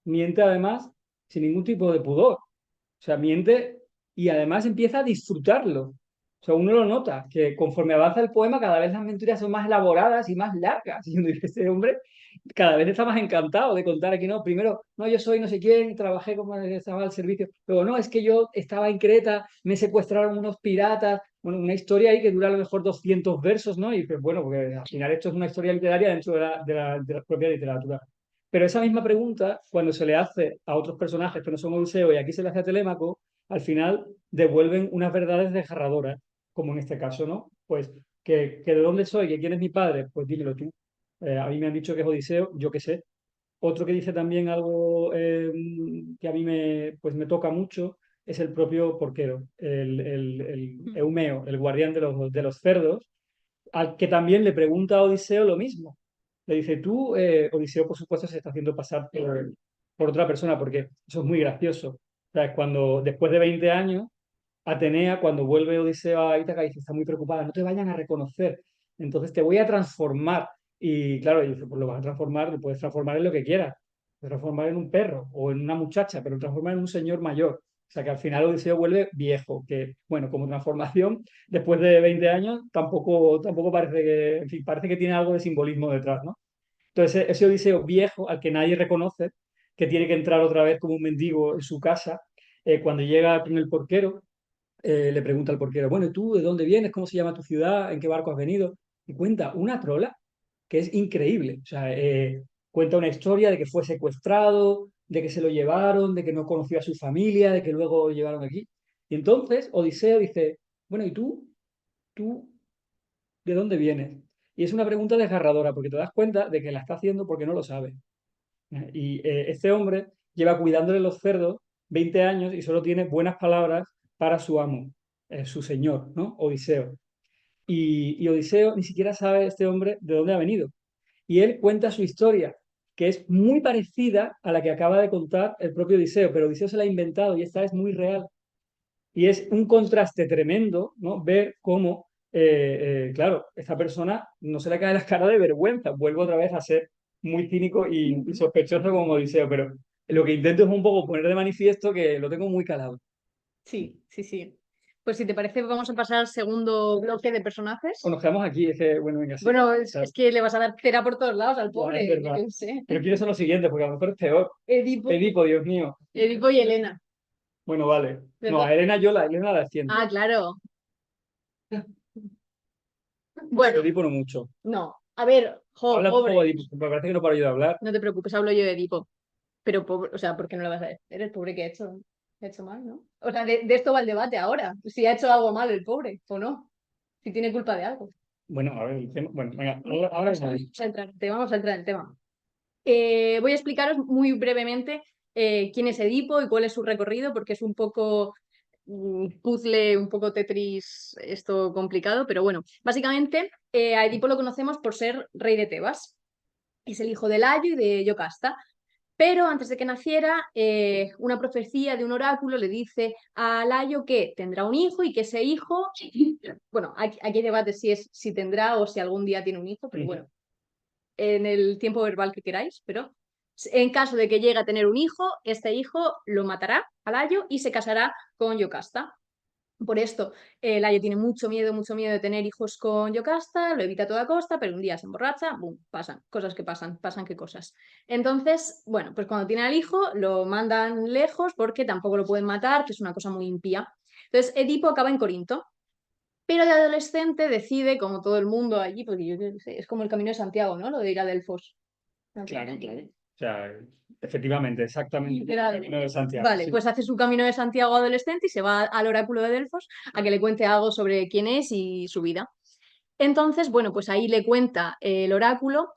Miente además sin ningún tipo de pudor. O sea, miente y además empieza a disfrutarlo. O sea, uno lo nota, que conforme avanza el poema, cada vez las mentiras son más elaboradas y más largas. Y uno dice, este hombre cada vez está más encantado de contar aquí, no, primero, no, yo soy no sé quién, trabajé como estaba al servicio, luego, no, es que yo estaba en Creta, me secuestraron unos piratas, bueno, una historia ahí que dura a lo mejor 200 versos, ¿no? Y pues bueno, porque al final esto es una historia literaria dentro de la propia literatura. Pero esa misma pregunta, cuando se le hace a otros personajes que no son Odiseo y aquí se le hace a Telémaco, al final devuelven unas verdades desgarradoras, como en este caso, ¿no? Pues que de dónde soy, que quién es mi padre, pues dímelo tú. A mí me han dicho que es Odiseo, yo qué sé. Otro que dice también algo que a mí pues me toca mucho es el propio porquero, el Eumeo, el guardián de los cerdos, al que también le pregunta a Odiseo lo mismo. Le dice, tú, Odiseo, por supuesto, se está haciendo pasar por otra persona, porque eso es muy gracioso. O sea, es cuando después de 20 años, Atenea, cuando vuelve Odiseo a Ítaca, dice, está muy preocupada, no te vayan a reconocer, entonces te voy a transformar. Y claro, y dice, pues lo vas a transformar, lo puedes transformar en lo que quieras, puedes transformar en un perro o en una muchacha, pero lo transformar en un señor mayor. O sea que al final Odiseo vuelve viejo, que bueno, como transformación, después de 20 años, tampoco parece que, en fin, parece que tiene algo de simbolismo detrás, ¿no? Entonces ese Odiseo viejo, al que nadie reconoce, que tiene que entrar otra vez como un mendigo en su casa, cuando llega con el porquero, le pregunta al porquero, bueno, ¿y tú de dónde vienes? ¿Cómo se llama tu ciudad? ¿En qué barco has venido? Y cuenta una trola que es increíble. O sea, cuenta una historia de que fue secuestrado, de que se lo llevaron, de que no conoció a su familia, de que luego lo llevaron aquí. Y entonces Odiseo dice, bueno, ¿y tú? ¿Tú de dónde vienes? Y es una pregunta desgarradora porque te das cuenta de que la está haciendo porque no lo sabe. Y este hombre lleva cuidándole los cerdos 20 años y solo tiene buenas palabras para su amo, su señor, ¿no? Odiseo. Y Odiseo ni siquiera sabe este hombre de dónde ha venido. Y él cuenta su historia, que es muy parecida a la que acaba de contar el propio Odiseo, pero Odiseo se la ha inventado y esta es muy real. Y es un contraste tremendo, ¿no? Ver cómo claro, esta persona no se le cae la cara de vergüenza, vuelve otra vez a ser muy cínico y sospechoso como Odiseo, pero lo que intento es un poco poner de manifiesto que lo tengo muy calado. Sí, sí, sí. Pues si te parece, vamos a pasar al segundo bloque de personajes. O nos quedamos aquí, es que, bueno, venga, sí. Bueno, Claro. es que le vas a dar cera por todos lados al Buah, es pobre, verdad. yo qué sé. Pero quiero ser lo siguiente, porque a lo mejor es peor. Edipo, Edipo, Dios mío. Edipo y Helena, Bueno, vale. No, ¿verdad? a Elena la defiendo. Ah, claro. Bueno, Edipo no mucho. no. A ver, jo, Habla un poco de pobre. Edipo, me parece que no paro yo de hablar. No te preocupes, hablo yo de Edipo. Pero pobre, o sea, ¿por qué no lo vas a decir? El pobre que ha hecho mal, ¿no? O sea, de esto va el debate ahora. Si ha hecho algo mal el pobre o no. Si tiene culpa de algo. Bueno, a ver, el tema. Bueno, venga, ahora es ahí. Vamos a entrar en el tema. Voy a explicaros muy brevemente quién es Edipo y cuál es su recorrido, porque es un poco puzzle, un poco Tetris, esto complicado, pero bueno, básicamente a Edipo lo conocemos por ser rey de Tebas. Es el hijo de Layo y de Yocasta. Pero antes de que naciera, una profecía de un oráculo le dice a Layo que tendrá un hijo y que ese hijo, bueno, aquí hay debate si tendrá o si algún día tiene un hijo, pero bueno, en el tiempo verbal que queráis, pero en caso de que llegue a tener un hijo, este hijo lo matará a Layo y se casará con Yocasta. Por esto, Layo tiene mucho miedo de tener hijos con Yocasta, lo evita a toda costa, pero un día se emborracha, boom, pasan, cosas que pasan qué cosas. Entonces, bueno, pues cuando tiene al hijo, lo mandan lejos porque tampoco lo pueden matar, que es una cosa muy impía. Entonces, Edipo acaba en Corinto, pero de adolescente decide, como todo el mundo allí, porque yo qué sé, es como el camino de Santiago, ¿no? Lo de ir a Delfos. Claro, claro. O sea, efectivamente, exactamente. Literal. El camino de Santiago. Vale, Sí. pues hace su camino de Santiago adolescente y se va al oráculo de Delfos a que le cuente algo sobre quién es y su vida. Entonces, bueno, pues ahí le cuenta el oráculo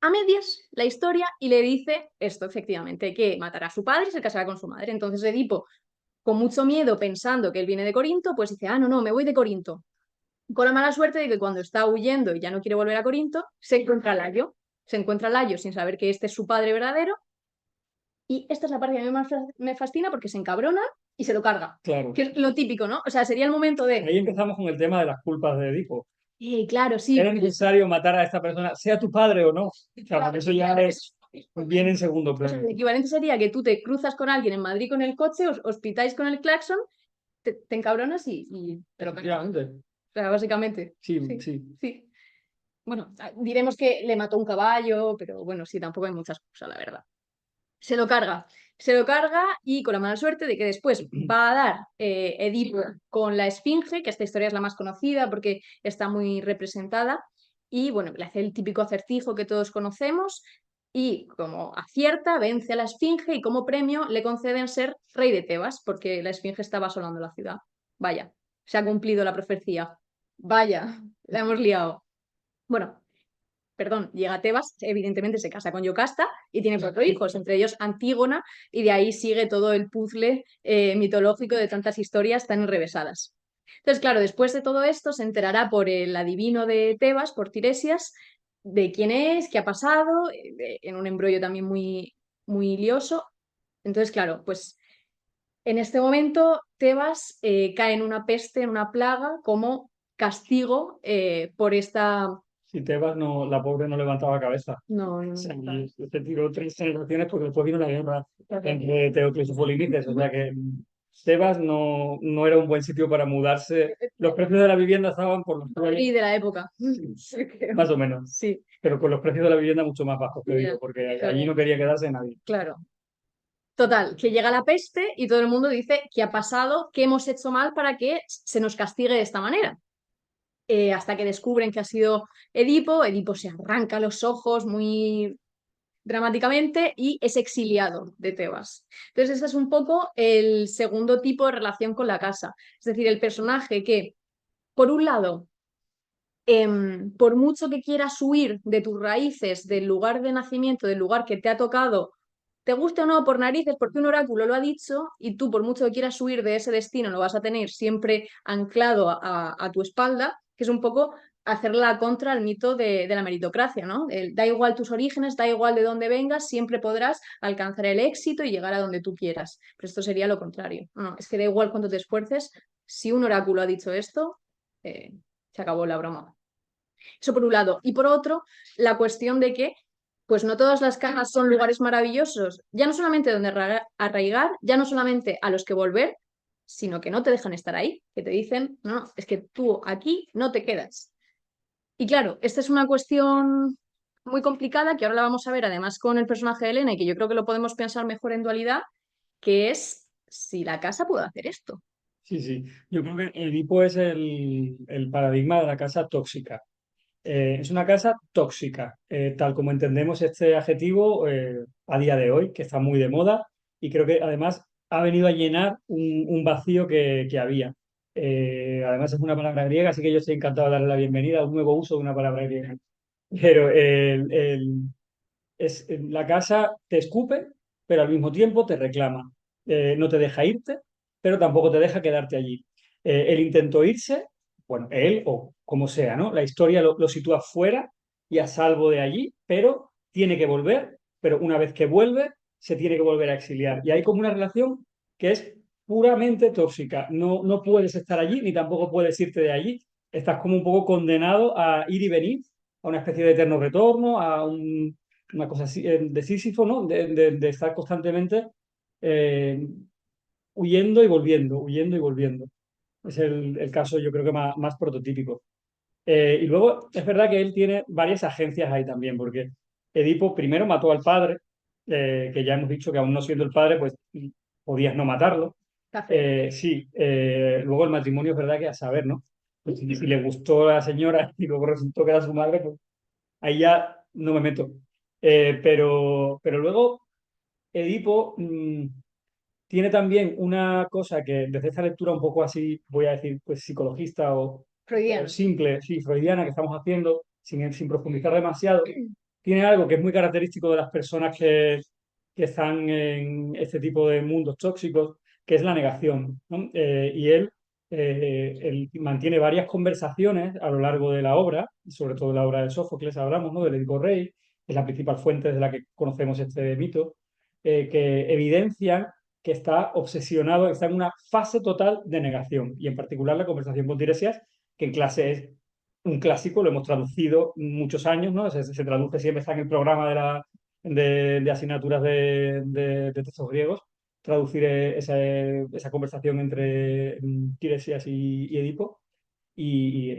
a medias la historia y le dice esto, efectivamente, que matará a su padre y se casará con su madre. Entonces Edipo, con mucho miedo, pensando que él viene de Corinto, pues dice, ah, no, no, me voy de Corinto. Con la mala suerte de que cuando está huyendo y ya no quiere volver a Corinto, se encuentra a Layo. Se encuentra a Layo sin saber que este es su padre verdadero. Y esta es la parte que a mí más me fascina porque se encabrona y se lo carga. Claro. Que es lo típico, ¿no? O sea, sería el momento de... Ahí empezamos con el tema de las culpas de Edipo. Claro, sí. ¿Era necesario matar a esta persona, sea tu padre o no? O sea, porque eso ya es bien en segundo O sea, plano. el equivalente sería que tú te cruzas con alguien en Madrid con el coche, os pitáis con el claxon, te encabronas y te lo cargas. Efectivamente. O sea, básicamente. Sí, Sí, sí. sí. Bueno, diremos que le mató un caballo, pero bueno, sí, tampoco hay muchas cosas, la verdad. Se lo carga y con la mala suerte de que después va a dar Edipo con la Esfinge, que esta historia es la más conocida porque está muy representada, y bueno, le hace el típico acertijo que todos conocemos y como acierta, vence a la Esfinge y como premio le conceden ser rey de Tebas porque la Esfinge estaba asolando la ciudad. Vaya, se ha cumplido la profecía. Vaya, la hemos liado. Bueno, perdón, llega a Tebas, evidentemente se casa con Yocasta y tiene 4 hijos, entre ellos Antígona, y de ahí sigue todo el puzzle mitológico de tantas historias tan enrevesadas. Entonces, claro, después de todo esto se enterará por el adivino de Tebas, por Tiresias, de quién es, qué ha pasado, en un embrollo también muy, muy lioso. Entonces, claro, pues en este momento Tebas cae en una peste, en una plaga, como castigo por esta... Si Tebas no, la pobre no levantaba cabeza. No, no, O sea, no. y se tiró 3 generaciones porque después vino la guerra entre Teocles y Polinices. O sea que Tebas no era un buen sitio para mudarse. Los precios de la vivienda estaban por los Y de la época. más o menos. Sí, Pero con los precios de la vivienda mucho más bajos, te digo, porque allí no quería quedarse nadie. claro. Total, que llega la peste y todo el mundo dice qué ha pasado, qué hemos hecho mal para que se nos castigue de esta manera. Hasta que descubren que ha sido Edipo, Edipo se arranca los ojos muy dramáticamente y es exiliado de Tebas. Entonces, ese es un poco el segundo tipo de relación con la casa. Es decir, el personaje que, por un lado, por mucho que quieras huir de tus raíces, del lugar de nacimiento, del lugar que te ha tocado, te guste o no por narices, porque un oráculo lo ha dicho, y tú por mucho que quieras huir de ese destino, lo vas a tener siempre anclado a tu espalda, que es un poco hacer la contra al mito de la meritocracia, ¿no? Da igual tus orígenes, da igual de dónde vengas, siempre podrás alcanzar el éxito y llegar a donde tú quieras. Pero esto sería lo contrario. No, es que da igual cuánto te esfuerces, si un oráculo ha dicho esto, se acabó la broma. Eso por un lado. Y por otro, la cuestión de que pues no todas las casas son lugares maravillosos, ya no solamente donde arraigar, ya no solamente a los que volver, sino que no te dejan estar ahí, que te dicen, no, es que tú aquí no te quedas. Y claro, esta es una cuestión muy complicada que ahora la vamos a ver además con el personaje de Elena y que yo creo que lo podemos pensar mejor en dualidad, que es si la casa puede hacer esto. Sí, sí. Yo creo que Edipo es el paradigma de la casa tóxica. Es una casa tóxica, tal como entendemos este adjetivo a día de hoy, que está muy de moda y creo que además ha venido a llenar un vacío que había. Además es una palabra griega, así que yo estoy encantado de darle la bienvenida a un nuevo uso de una palabra griega. Pero la casa te escupe, pero al mismo tiempo te reclama. No te deja irte, pero tampoco te deja quedarte allí. Él intentó irse, bueno, él o como sea, ¿no? La historia lo sitúa fuera y a salvo de allí, pero tiene que volver, pero una vez que vuelve, se tiene que volver a exiliar. Y hay como una relación que es puramente tóxica. No, no puedes estar allí, ni tampoco puedes irte de allí. Estás como un poco condenado a ir y venir, a una especie de eterno retorno, una cosa así, de Sísifo, ¿no? De estar constantemente eh, huyendo y volviendo, huyendo y volviendo. Es el caso, yo creo que más prototípico. Y luego es verdad que él tiene varias agencias ahí también, porque Edipo primero mató al padre, que ya hemos dicho que aún no siendo el padre, pues podías no matarlo. Café. Sí, luego el matrimonio es verdad que a saber, ¿no? Pues si le gustó a la señora y luego resultó que era su madre, pues ahí ya no me meto. Pero luego Edipo tiene también una cosa que desde esta lectura un poco así, voy a decir, pues psicologista o Freudiano. simple, sí, freudiana que estamos haciendo, sin profundizar demasiado, tiene algo que es muy característico de las personas que están en este tipo de mundos tóxicos, que es la negación, ¿no? Y él mantiene varias conversaciones a lo largo de la obra, sobre todo de la obra de Sófocles, hablamos, ¿no? Del Edipo Rey, es la principal fuente de la que conocemos este mito, que evidencian que está obsesionado, está en una fase total de negación. Y en particular la conversación con Tiresias, que en clase es un clásico, lo hemos traducido muchos años, ¿no? Se traduce siempre, está en el programa de asignaturas de textos griegos, traducir esa conversación entre Tiresias y Edipo. Y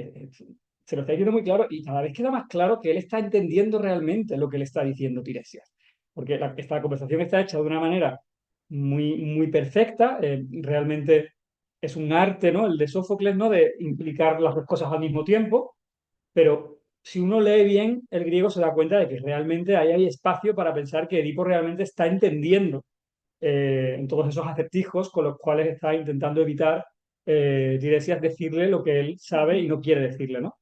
se lo está diciendo muy claro y cada vez queda más claro que él está entendiendo realmente lo que le está diciendo Tiresias. Porque esta conversación está hecha de una manera muy perfecta. Realmente es un arte, ¿no? El de Sófocles, ¿no? De implicar las dos cosas al mismo tiempo, pero si uno lee bien el griego se da cuenta de que realmente ahí hay espacio para pensar que Edipo realmente está entendiendo en todos esos acertijos con los cuales está intentando evitar Tiresias decirle lo que él sabe y no quiere decirle, ¿no?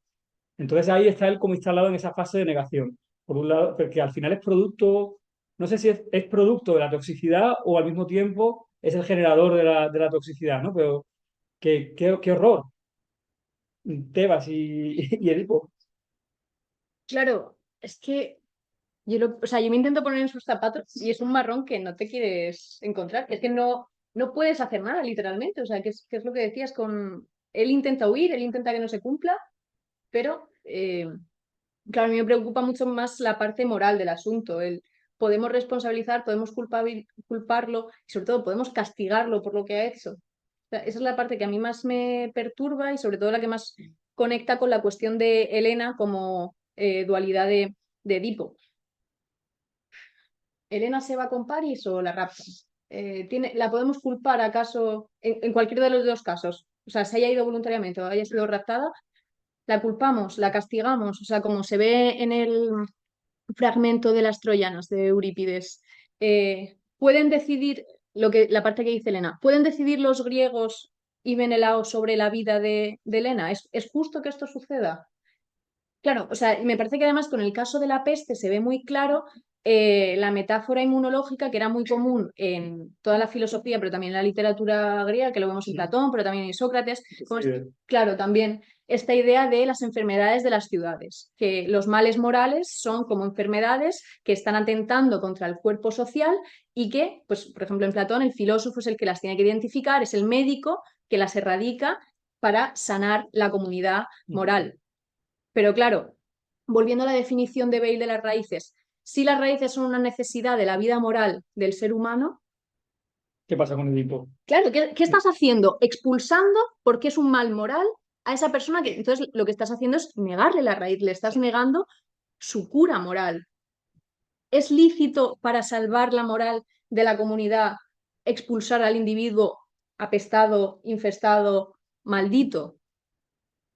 Entonces ahí está él como instalado en esa fase de negación. Por un lado, porque al final es producto, no sé si es producto de la toxicidad o al mismo tiempo es el generador de la toxicidad, ¿no? Pero qué horror. Tebas y Edipo. Claro, es que o sea, yo me intento poner en sus zapatos y es un marrón que no te quieres encontrar. Es que no puedes hacer nada, literalmente. O sea, que es lo que decías con... Él intenta huir, él intenta que no se cumpla, pero claro, a mí me preocupa mucho más la parte moral del asunto. Podemos responsabilizar, podemos culparlo y sobre todo podemos castigarlo por lo que ha hecho. O sea, esa es la parte que a mí más me perturba y sobre todo la que más conecta con la cuestión de Elena como dualidad de Edipo. ¿Elena se va con Paris o la raptan? ¿La podemos culpar acaso en cualquiera de los dos casos? O sea, se haya ido voluntariamente o haya sido raptada, la culpamos, la castigamos, o sea, como se ve en el fragmento de las Troyanas de Eurípides, pueden decidir, la parte que dice Elena, ¿pueden decidir los griegos y Menelao sobre la vida de Elena? ¿Es justo que esto suceda? Claro, o sea, me parece que además con el caso de la peste se ve muy claro la metáfora inmunológica que era muy común en toda la filosofía, pero también en la literatura griega, que lo vemos en Platón, pero también en Sócrates. Claro, también esta idea de las enfermedades de las ciudades, que los males morales son como enfermedades que están atentando contra el cuerpo social y que, pues, por ejemplo, en Platón el filósofo es el que las tiene que identificar, es el médico que las erradica para sanar la comunidad moral. Pero claro, volviendo a la definición de Bale de las raíces, si las raíces son una necesidad de la vida moral del ser humano, ¿Qué pasa con Edipo? claro, ¿qué estás haciendo? Expulsando, porque es un mal moral, a esa persona que entonces lo que estás haciendo es negarle la raíz, le estás negando su cura moral. ¿Es lícito para salvar la moral de la comunidad expulsar al individuo apestado, infestado, maldito?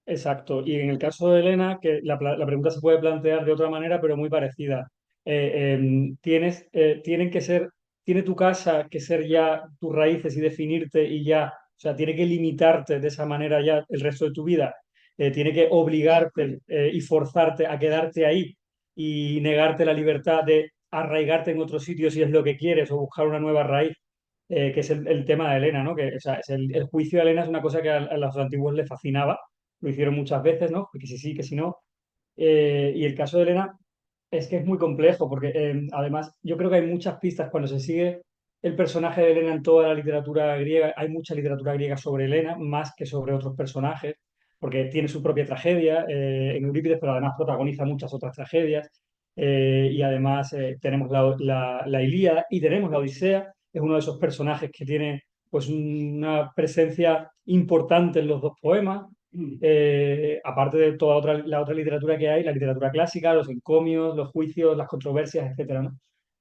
Exacto. Y en el caso de Elena, que la pregunta se puede plantear de otra manera, pero muy parecida. Tienen que ser, tiene tu casa que ser ya tus raíces y definirte y ya, o sea, tiene que limitarte de esa manera ya el resto de tu vida. Tiene que obligarte y forzarte a quedarte ahí y negarte la libertad de arraigarte en otro sitio si es lo que quieres o buscar una nueva raíz. Que es el tema de Elena, ¿no? Que, o sea, el juicio de Elena es una cosa que a los antiguos les fascinaba, lo hicieron muchas veces, ¿no? Que si sí, que si no. Y el caso de Elena es que es muy complejo, porque además yo creo que hay muchas pistas cuando se sigue el personaje de Elena en toda la literatura griega. Hay mucha literatura griega sobre Elena, más que sobre otros personajes, porque tiene su propia tragedia en Eurípides, pero además protagoniza muchas otras tragedias. Y además tenemos la Ilíada y tenemos la Odisea, es uno de esos personajes que tiene pues una presencia importante en los dos poemas, aparte de toda la otra literatura que hay, la literatura clásica, los encomios, los juicios, las controversias, etcétera, ¿no?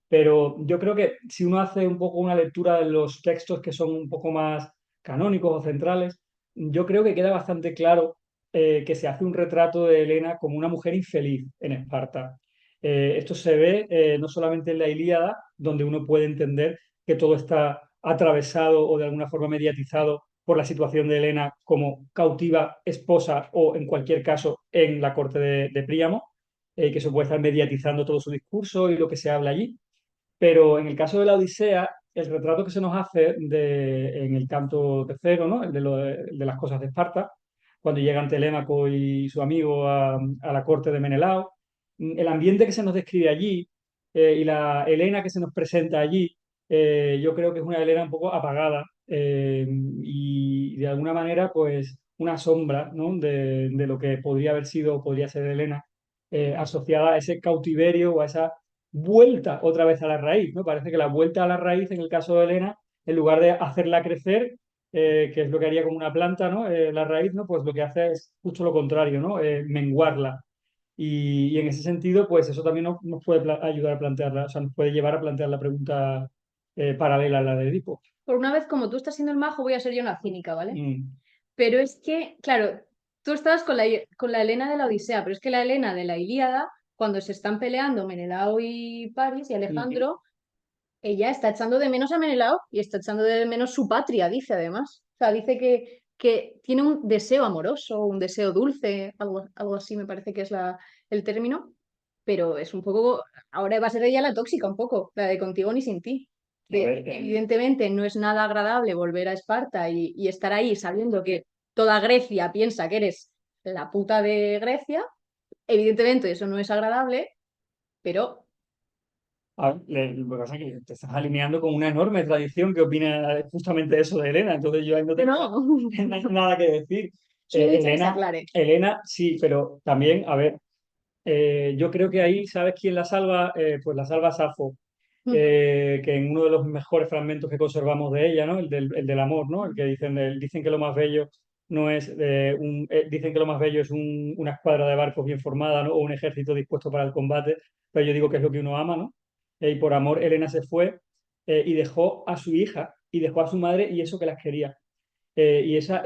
Pero yo creo que si uno hace un poco una lectura de los textos que son un poco más canónicos o centrales, yo creo que queda bastante claro que se hace un retrato de Helena como una mujer infeliz en Esparta. Esto se ve no solamente en la Ilíada, donde uno puede entender que todo está atravesado o de alguna forma mediatizado por la situación de Helena como cautiva esposa o, en cualquier caso, en la corte de Príamo, que se puede estar mediatizando todo su discurso y lo que se habla allí. Pero en el caso de la Odisea, el retrato que se nos hace en el canto tercero, ¿no? El de las cosas de Esparta, cuando llegan Telémaco y su amigo a la corte de Menelao, el ambiente que se nos describe allí y la Helena que se nos presenta allí, yo creo que es una Helena un poco apagada y de alguna manera, pues, una sombra, ¿no? de lo que podría haber sido o podría ser Helena, asociada a ese cautiverio o a esa vuelta otra vez a la raíz, ¿no? Parece que la vuelta a la raíz, en el caso de Elena, en lugar de hacerla crecer, que es lo que haría con una planta, ¿no? La raíz, ¿no? Pues lo que hace es justo lo contrario, ¿no? Menguarla. Y en ese sentido, pues eso también nos puede ayudar a plantearla, o sea, nos puede llevar a plantear la pregunta paralela a la de Edipo. Por una vez, como tú estás siendo el majo, voy a ser yo una cínica, ¿vale? Mm, Pero es que, claro, tú estabas con la Helena de la Odisea, pero es que la Helena de la Ilíada, cuando se están peleando Menelao y Paris y mm. Alejandro, ella está echando de menos a Menelao y está echando de menos su patria, dice además. O sea, dice que tiene un deseo amoroso, un deseo dulce, algo así me parece que es el término, pero es un poco, ahora va a ser ella la tóxica un poco, la de contigo ni sin ti. A ver, Evidentemente no es nada agradable volver a Esparta y estar ahí sabiendo que toda Grecia piensa que eres la puta de Grecia. Evidentemente eso no es agradable, pero lo que pasa es que te estás alineando con una enorme tradición que opina justamente eso de Elena, entonces yo ahí no tengo no, nada que decir. solo he dicho que se Elena, aclare. Elena, sí, pero también, a ver, yo creo que ahí, ¿sabes quién la salva? Pues la salva Safo, que en uno de los mejores fragmentos que conservamos de ella, ¿no? El del amor, ¿no? El que dicen que lo más bello no es dicen que lo más bello es una escuadra de barcos bien formada, ¿no? O un ejército dispuesto para el combate, pero yo digo que es lo que uno ama, ¿no? Y por amor Elena se fue y dejó a su hija y dejó a su madre y eso que las quería. Y esa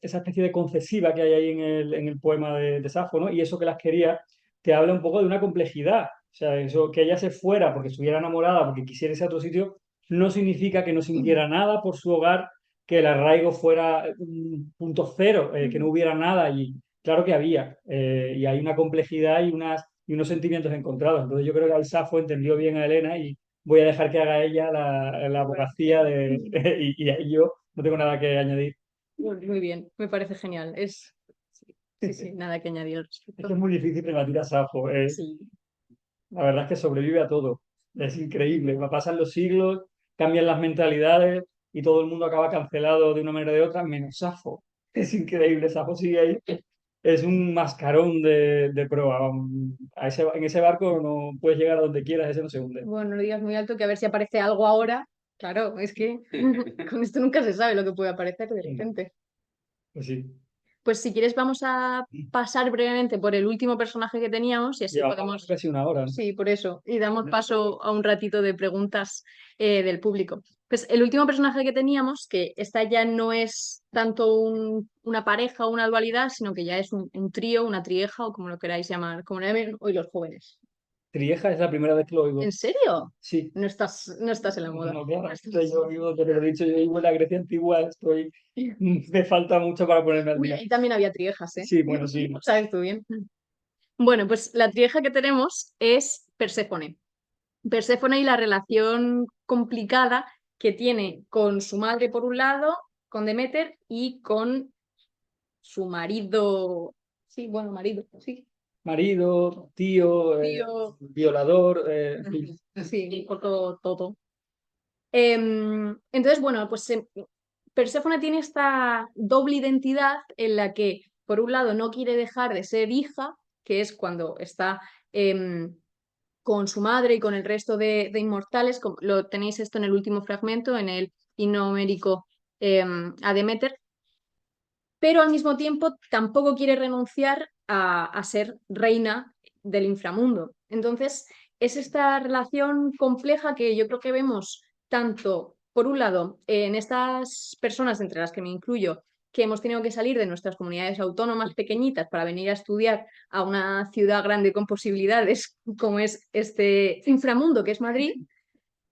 especie de concesiva que hay ahí en el poema de Safo, ¿no? Y eso que las quería, te habla un poco de una complejidad. O sea, eso, que ella se fuera porque estuviera enamorada, porque quisiera irse a otro sitio, no significa que no sintiera nada por su hogar, que el arraigo fuera un punto cero, que no hubiera nada. Y claro que había. Y hay una complejidad y unos sentimientos encontrados. Entonces yo creo que el Safo entendió bien a Elena y voy a dejar que haga ella la abogacía y ahí yo no tengo nada que añadir. Muy bien, me parece genial. Sí, sí, nada que añadir al Es respecto. que es muy difícil rebatir a Safo. Sí. La verdad es que sobrevive a todo. Es increíble. Pasan los siglos, cambian las mentalidades y todo el mundo acaba cancelado de una manera o de otra, menos Safo. Es increíble, Sajo sigue ahí. Es un mascarón de proa. En ese barco no puedes llegar a donde quieras, ese no se hunde. Bueno, no lo digas muy alto que a ver si aparece algo ahora. Claro, es que con esto nunca se sabe lo que puede aparecer de repente. Pues sí. Pues si quieres vamos a pasar brevemente por el último personaje que teníamos y así Llevamos podemos... casi una hora, ¿no? Sí, por eso. Y damos paso a un ratito de preguntas del público. Pues el último personaje que teníamos, que esta ya no es tanto una pareja o una dualidad, sino que ya es un trío, una trieja o como lo queráis llamar, como lo llamen hoy los jóvenes. Trieja es la primera vez que lo oigo. ¿En serio? Sí. No estás en la moda. No, claro, yo vivo, te lo he dicho, yo vivo en la Grecia antigua, estoy... Me falta mucho para ponerme al Uy, día. ahí también había triejas, ¿eh? Sí, bueno, sí. ¿Sabes tú bien? Bueno, pues la trieja que tenemos es Perséfone. Perséfone y la relación complicada que tiene con su madre por un lado, con Deméter, y con su marido, sí, bueno, marido, sí, Marido, tío, tío, violador, en fin. sí, un poco todo. Entonces, bueno, pues Perséfone tiene esta doble identidad en la que, por un lado, no quiere dejar de ser hija, que es cuando está con su madre y con el resto de inmortales, como lo tenéis esto en el último fragmento, en el himno homérico a Deméter, pero al mismo tiempo tampoco quiere renunciar a ser reina del inframundo. Entonces, es esta relación compleja que yo creo que vemos tanto, por un lado, en estas personas, entre las que me incluyo, que hemos tenido que salir de nuestras comunidades autónomas pequeñitas para venir a estudiar a una ciudad grande con posibilidades, como es este inframundo que es Madrid,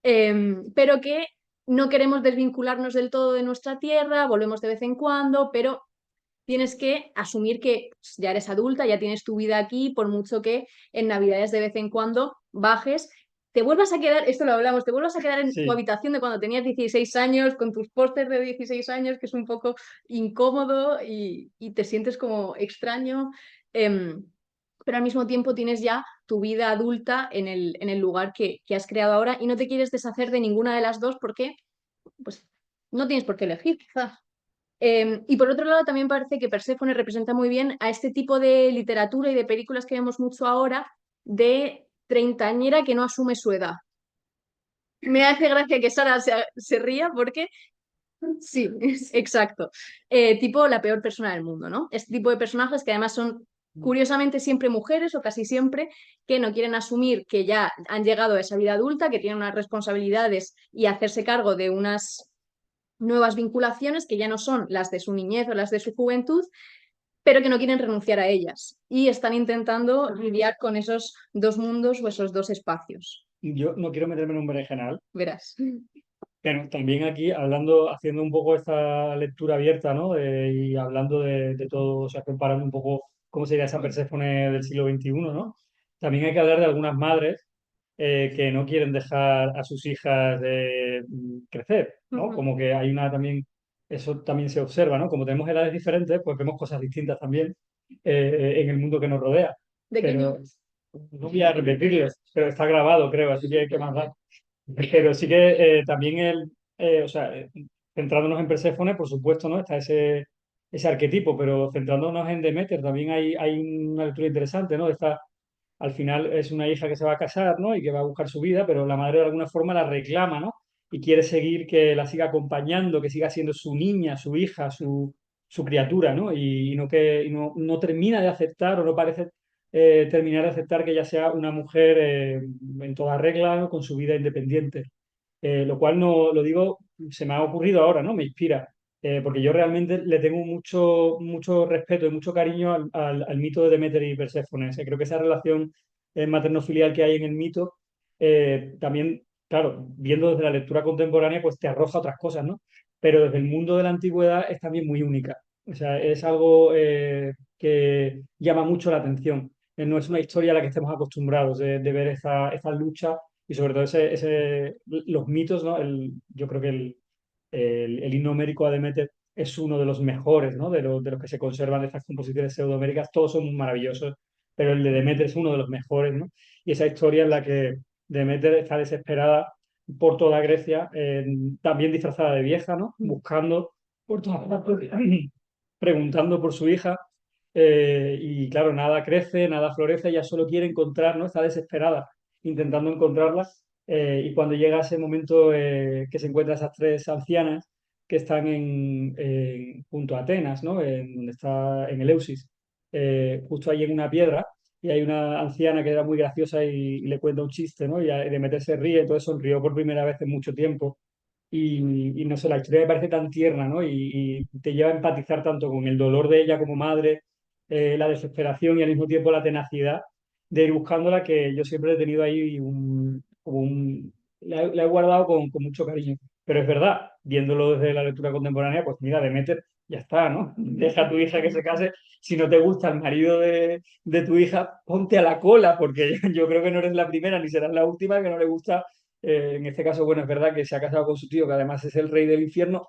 pero que no queremos desvincularnos del todo de nuestra tierra, volvemos de vez en cuando, pero tienes que asumir que ya eres adulta, ya tienes tu vida aquí, por mucho que en Navidades de vez en cuando bajes, te vuelvas a quedar, esto lo hablamos, te vuelvas a quedar en tu Sí, habitación de cuando tenías 16 años, con tus pósters de 16 años, que es un poco incómodo y te sientes como extraño, pero al mismo tiempo tienes ya tu vida adulta en el lugar que has creado ahora y no te quieres deshacer de ninguna de las dos porque pues, no tienes por qué elegir, quizás. Y por otro lado, también parece que Perséfone representa muy bien a este tipo de literatura y de películas que vemos mucho ahora de treintañera que no asume su edad. Me hace gracia que Sara se ría porque sí, exacto. Tipo la peor persona del mundo, ¿no? Este tipo de personajes que además son curiosamente siempre mujeres o casi siempre que no quieren asumir que ya han llegado a esa vida adulta, que tienen unas responsabilidades y hacerse cargo de unas nuevas vinculaciones que ya no son las de su niñez o las de su juventud, pero que no quieren renunciar a ellas y están intentando lidiar con esos dos mundos o esos dos espacios. yo no quiero meterme en un berenjenal, Verás. pero también aquí hablando, haciendo un poco esta lectura abierta, ¿no? Y hablando de todo, o sea, comparando un poco cómo sería esa Perséfone del siglo XXI, ¿no? También hay que hablar de algunas madres que no quieren dejar a sus hijas crecer, ¿no? Ujú. Como que hay una también, eso también se observa, ¿no? Como tenemos edades diferentes, pues vemos cosas distintas también en el mundo que nos rodea. ¿De qué año? Pero no voy a repetirles, pero está grabado, creo, así que qué más da. Pero sí que también o sea, centrándonos en Perséfone, por supuesto, ¿no? Está ese arquetipo, pero centrándonos en Deméter también hay una lectura interesante, ¿no? Al final es una hija que se va a casar, ¿no? Y que va a buscar su vida, pero la madre de alguna forma la reclama, ¿no? Y quiere seguir que la siga acompañando, que siga siendo su niña, su hija, su criatura, ¿no? Y no termina de aceptar o no parece terminar de aceptar que ella sea una mujer en toda regla, ¿no? Con su vida independiente. Lo cual no lo digo, se me ha ocurrido ahora, ¿no? Me inspira. Porque yo realmente le tengo mucho, mucho respeto y mucho cariño al mito de Deméter y Perséfone. O sea, creo que esa relación materno-filial que hay en el mito, también, claro, viendo desde la lectura contemporánea, pues te arroja otras cosas, ¿no? Pero desde el mundo de la antigüedad es también muy única. O sea, es algo que llama mucho la atención. No es una historia a la que estemos acostumbrados de ver esta lucha y sobre todo los mitos, ¿no? Yo creo que el himno homérico a Deméter es uno de los mejores, ¿no? De los que se conservan de estas composiciones pseudo-homéricas. Todos son maravillosos, pero el de Deméter es uno de los mejores, ¿no? Y esa historia en la que Deméter está desesperada por toda Grecia, también disfrazada de vieja, ¿no? Buscando por todas partes preguntando por su hija y claro, nada crece, nada florece, ella solo quiere encontrar, ¿no? Está desesperada intentando encontrarla y cuando llega ese momento que se encuentra esas tres ancianas que están junto a Atenas, ¿no? Donde está en Eleusis, justo ahí en una piedra y hay una anciana que era muy graciosa y le cuenta un chiste, ¿no? Y de meterse ríe, entonces sonrió por primera vez en mucho tiempo y no sé, la historia me parece tan tierna, ¿no? Y te lleva a empatizar tanto con el dolor de ella como madre, la desesperación y al mismo tiempo la tenacidad de ir buscándola, que yo siempre he tenido ahí la he guardado con mucho cariño. Pero es verdad, viéndolo desde la lectura contemporánea, pues mira, Demeter, ya está, ¿no? Deja a tu hija que se case. Si no te gusta el marido de tu hija, ponte a la cola, porque yo creo que no eres la primera ni serás la última que no le gusta en este caso, bueno, es verdad que se ha casado con su tío, que además es el rey del infierno.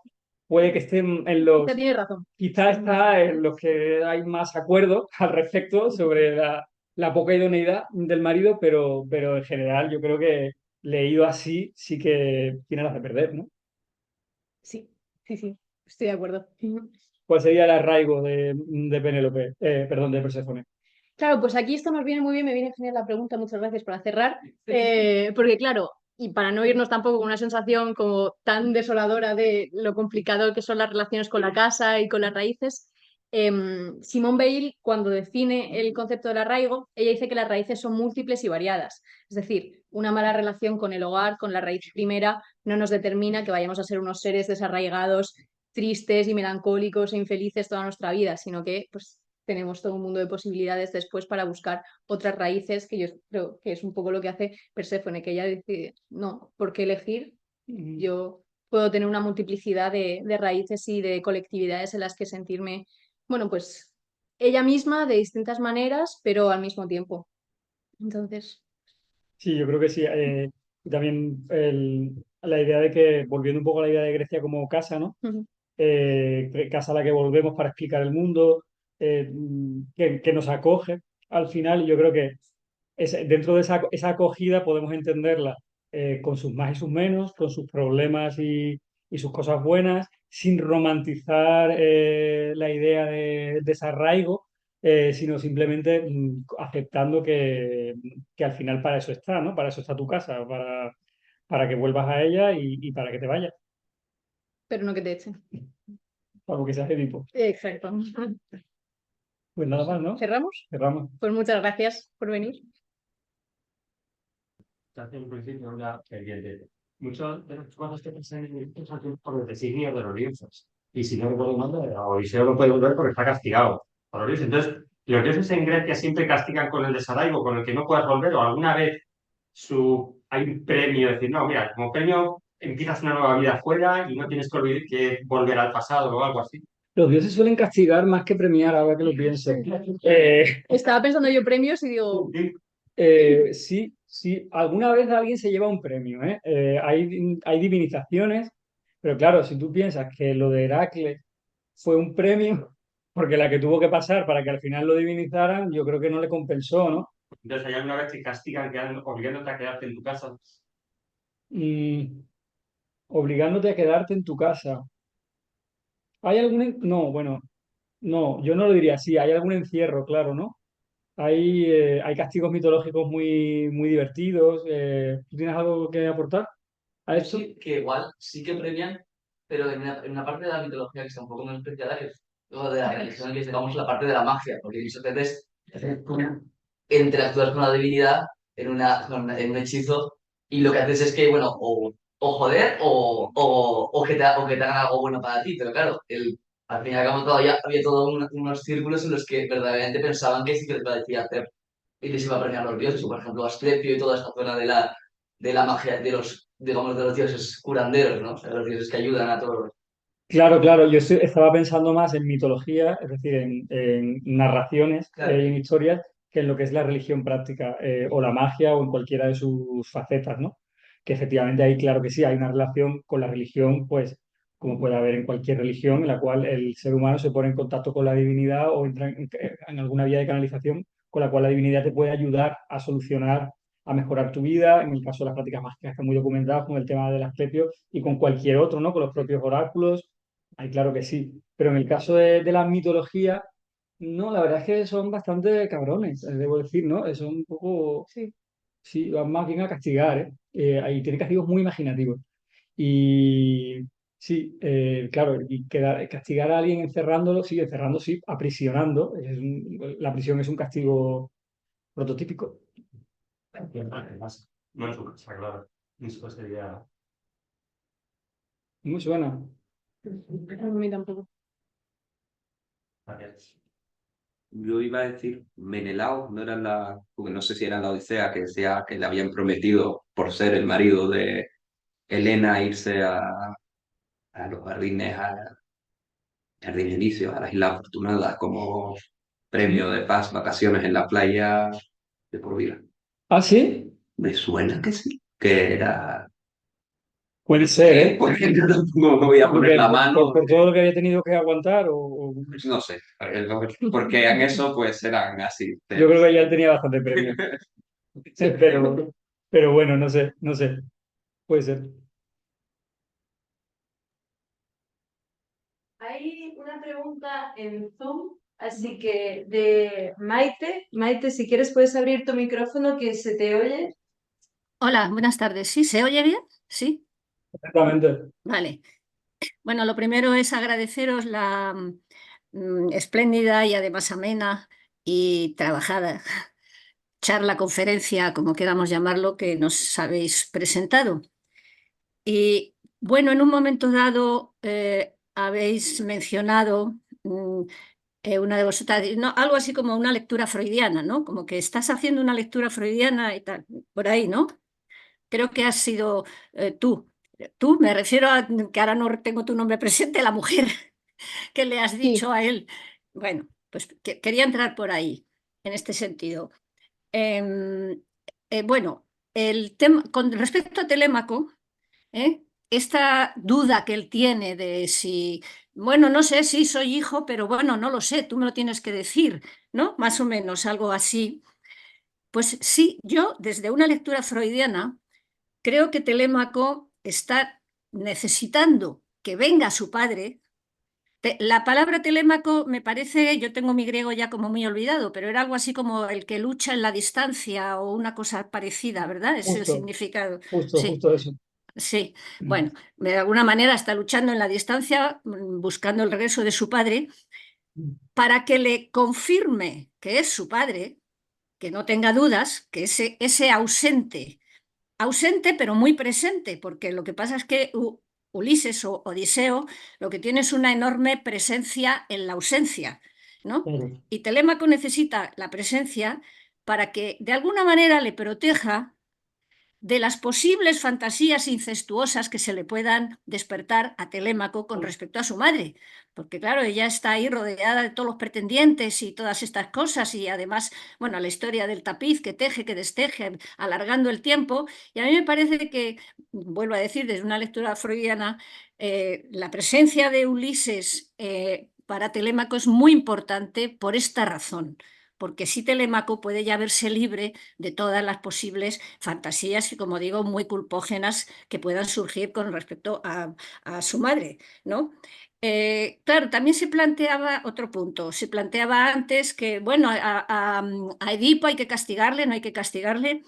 Puede que estén en Quizá los, tienes razón. quizá está en los que hay más acuerdo al respecto sobre la poca idoneidad del marido, pero en general yo creo que leído así sí que tiene las de perder, ¿no? Sí, sí, sí, estoy de acuerdo. ¿Cuál sería el arraigo de Penélope? Perdón, de Perséfone. Claro, pues aquí esto nos viene muy bien, me viene genial la pregunta, muchas gracias para cerrar, porque claro, y para no irnos tampoco con una sensación como tan desoladora de lo complicado que son las relaciones con la casa y con las raíces, Simone Weil, cuando define el concepto del arraigo, ella dice que las raíces son múltiples y variadas, es decir, una mala relación con el hogar, con la raíz primera, no nos determina que vayamos a ser unos seres desarraigados, tristes y melancólicos e infelices toda nuestra vida, sino que pues tenemos todo un mundo de posibilidades después para buscar otras raíces, que yo creo que es un poco lo que hace Perséfone, que ella decide, no, ¿por qué elegir? Yo puedo tener una multiplicidad de raíces y de colectividades en las que sentirme, bueno, pues ella misma de distintas maneras, pero al mismo tiempo. Entonces, Sí, yo creo que sí. También la idea de que, volviendo un poco a la idea de Grecia como casa, ¿no? Casa a la que volvemos para explicar el mundo, que nos acoge al final. Y yo creo que dentro de esa acogida podemos entenderla con sus más y sus menos, con sus problemas y sus cosas buenas, sin romantizar la idea de desarraigo, sino simplemente aceptando que al final para eso está, ¿no? Para eso está tu casa, para que vuelvas a ella y para que te vayas, pero no que te echen. para que seas Edipo. Exacto. Pues nada más, ¿no? ¿Cerramos? Cerramos. Pues muchas gracias por venir. Hace un principio ya pendiente. Muchas de las cosas que pasan en el son por los designios de los dioses. Y si no recuerdo mal, Odiseo no puede volver porque está castigado por los dioses. Entonces, los dioses en Grecia siempre castigan con el desarraigo, con el que no puedas volver, o alguna vez hay un premio, decir, no, mira, como premio empiezas una nueva vida afuera y no tienes que volver al pasado o algo así. Los dioses suelen castigar más que premiar, ahora que lo pienso. Estaba pensando yo premios y digo, Sí, sí, alguna vez alguien se lleva un premio, ¿eh? Hay divinizaciones, pero claro, si tú piensas que lo de Heracles fue un premio, porque la que tuvo que pasar para que al final lo divinizaran, yo creo que no le compensó, ¿no? Entonces, hay alguna vez que castigan obligándote a quedarte en tu casa. Mm, obligándote a quedarte en tu casa. ¿Hay algún... No, bueno, no, yo no lo diría así, hay algún encierro, claro, ¿no? Hay castigos mitológicos muy divertidos. ¿Tú tienes algo que aportar a esto? Sí, que igual sí que premian, pero en una parte de la mitología que está un poco menos especial es lo de la religión, que es, digamos, la parte de la magia, porque muchas veces tú interactúas con la divinidad en un hechizo y lo que haces es que, bueno, o joder o que te hagan algo bueno para ti, pero claro, al fin y al cabo todavía había todos unos círculos en los que verdaderamente pensaban que sí que les parecía hacer y les iba a premiar los dioses, por ejemplo, Asclepio y toda esta zona de la magia, digamos, de los dioses curanderos, ¿no? O sea, los dioses que ayudan a todos. Claro, claro, yo estaba pensando más en mitología, es decir, en narraciones, Claro. en historias, que en lo que es la religión práctica, o la magia, o en cualquiera de sus facetas, ¿no? Que efectivamente ahí, claro que sí, hay una relación con la religión, pues, como puede haber en cualquier religión, en la cual el ser humano se pone en contacto con la divinidad o entra en alguna vía de canalización con la cual la divinidad te puede ayudar a solucionar, a mejorar tu vida. En el caso de las prácticas mágicas están muy documentadas con el tema del Asclepio y con cualquier otro, ¿no? Con los propios oráculos Ay, claro que sí. Pero en el caso de las mitologías, no, la verdad es que son bastante cabrones, debo decir, ¿no? Son un poco, Sí. sí, van más bien a castigar, ¿eh? Ahí tienen castigos muy imaginativos. Y sí, claro, y castigar a alguien encerrando, sí, aprisionando. La prisión es un castigo prototípico. Además, no es su casa, claro. Eso sería. Muy suena. A mí tampoco. Yo iba a decir Menelao, no era porque no sé si era la Odisea, que decía que le habían prometido, por ser el marido de Helena, irse a los jardines, Jardín Elíseos, a las Islas Afortunadas, como premio de paz, vacaciones en la playa de por vida. Ah, sí, Me suena que sí, que era. puede ser, ¿eh? Porque yo tampoco me voy a poner Porque la mano. por todo lo que había tenido que aguantar, No sé, porque en eso pues eran así. yo creo que ya tenía bastante premio. Pero bueno, no sé, puede ser. Hay una pregunta en Zoom, así que de Maite. Maite, si quieres puedes abrir tu micrófono que se te oye. Hola, buenas tardes. ¿Sí? ¿Se oye bien? Sí. Exactamente. Vale. Bueno, lo primero es agradeceros la espléndida y además amena y trabajada charla, conferencia, como queramos llamarlo, que nos habéis presentado. Y bueno, en un momento dado habéis mencionado una de vosotras, no, algo así como una lectura freudiana, ¿no? Como que estás haciendo una lectura freudiana y tal, por ahí, ¿no? Creo que has sido tú. Tú, me refiero a que ahora no tengo tu nombre presente, la mujer que le has Sí. dicho a él. Bueno, pues quería entrar por ahí, en este sentido. Em, bueno, el tema, con respecto a Telémaco, ¿eh? Esta duda que él tiene de si, bueno, no sé si soy hijo, pero bueno, no lo sé, tú me lo tienes que decir, ¿no? Más o menos algo así. Pues sí, yo desde una lectura freudiana creo que Telémaco está necesitando que venga su padre. La palabra Telémaco me parece, yo tengo mi griego ya como muy olvidado, pero era algo así como el que lucha en la distancia o una cosa parecida, ¿verdad? Es el Justo, significado. justo, Sí, justo eso. sí. Bueno, de alguna manera está luchando en la distancia, buscando el regreso de su padre, para que le confirme que es su padre, que no tenga dudas, que ese ausente pero muy presente, porque lo que pasa es que Ulises o Odiseo lo que tiene es una enorme presencia en la ausencia, ¿no? Claro. Y Telémaco necesita la presencia para que de alguna manera le proteja de las posibles fantasías incestuosas que se le puedan despertar a Telémaco con respecto a su madre, porque claro, ella está ahí rodeada de todos los pretendientes y todas estas cosas, y además, bueno, la historia del tapiz que teje, que desteje, alargando el tiempo, y a mí me parece que, vuelvo a decir, desde una lectura freudiana, la presencia de Ulises para Telémaco es muy importante por esta razón, porque si Telémaco puede ya verse libre de todas las posibles fantasías y, como digo, muy culpógenas que puedan surgir con respecto a su madre, ¿no? Claro, también se planteaba otro punto, se planteaba antes que, bueno, a Edipo hay que castigarle, no hay que castigarle.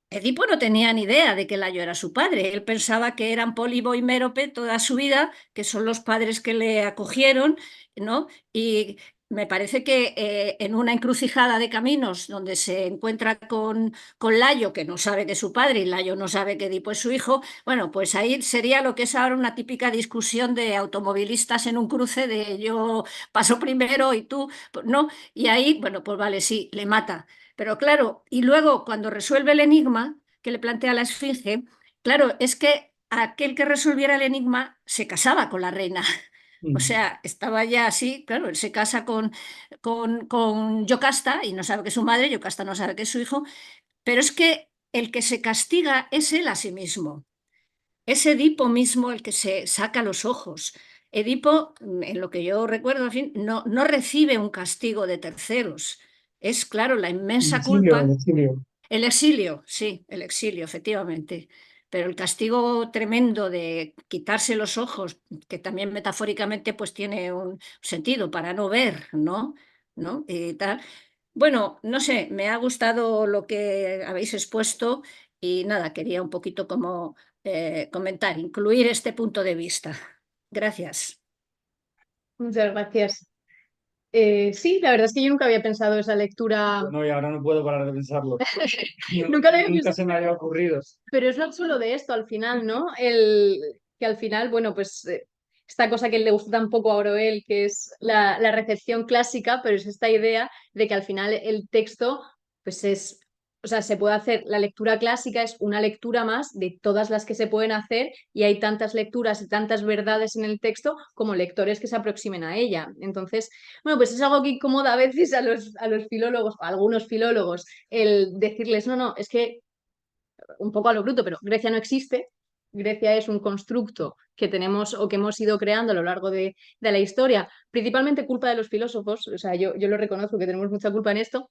Edipo no tenía ni idea de que Layo era su padre. Él pensaba que eran Pólibo y Mérope toda su vida, que son los padres que le acogieron, ¿no? Y me parece que en una encrucijada de caminos donde se encuentra con Layo, que no sabe que es su padre, y Layo no sabe que Edipo es su hijo, bueno, pues ahí sería lo que es ahora una típica discusión de automovilistas en un cruce de yo paso primero y tú, ¿no? Y ahí, bueno, pues vale, sí, le mata. Pero claro, y luego cuando resuelve el enigma que le plantea la Esfinge, claro, es que aquel que resolviera el enigma se casaba con la reina. O Mm. sea, estaba ya así, claro, él se casa con Yocasta y no sabe que es su madre, Yocasta no sabe que es su hijo, pero es que el que se castiga es él a sí mismo. Es Edipo mismo el que se saca los ojos. Edipo, en lo que yo recuerdo, en fin, no recibe un castigo de terceros. Es, claro, la El inmensa exilio, el culpa. exilio. El exilio, sí, el exilio, efectivamente. pero el castigo tremendo de quitarse los ojos, que también metafóricamente pues tiene un sentido para no ver, ¿no? Y tal. Bueno, no sé, me ha gustado lo que habéis expuesto y nada, quería un poquito como comentar, incluir este punto de vista. Gracias. Muchas gracias. Sí, la verdad es que yo nunca había pensado esa lectura. No, y ahora no puedo parar de pensarlo. Nunca lo había Nunca pensado. se me había ocurrido. Pero es no solo de esto al final, ¿no? Que al final, bueno, pues esta cosa que le gusta tan poco a Orwell, que es la recepción clásica, pero es esta idea de que al final el texto, pues es, o sea, se puede hacer, la lectura clásica es una lectura más de todas las que se pueden hacer y hay tantas lecturas y tantas verdades en el texto como lectores que se aproximen a ella. Entonces, bueno, pues es algo que incomoda a veces a los filólogos, a algunos filólogos, el decirles, no, no, es que un poco a lo bruto, pero Grecia no existe. Grecia es un constructo que tenemos o que hemos ido creando a lo largo de la historia, principalmente culpa de los filósofos, o sea, yo lo reconozco que tenemos mucha culpa en esto,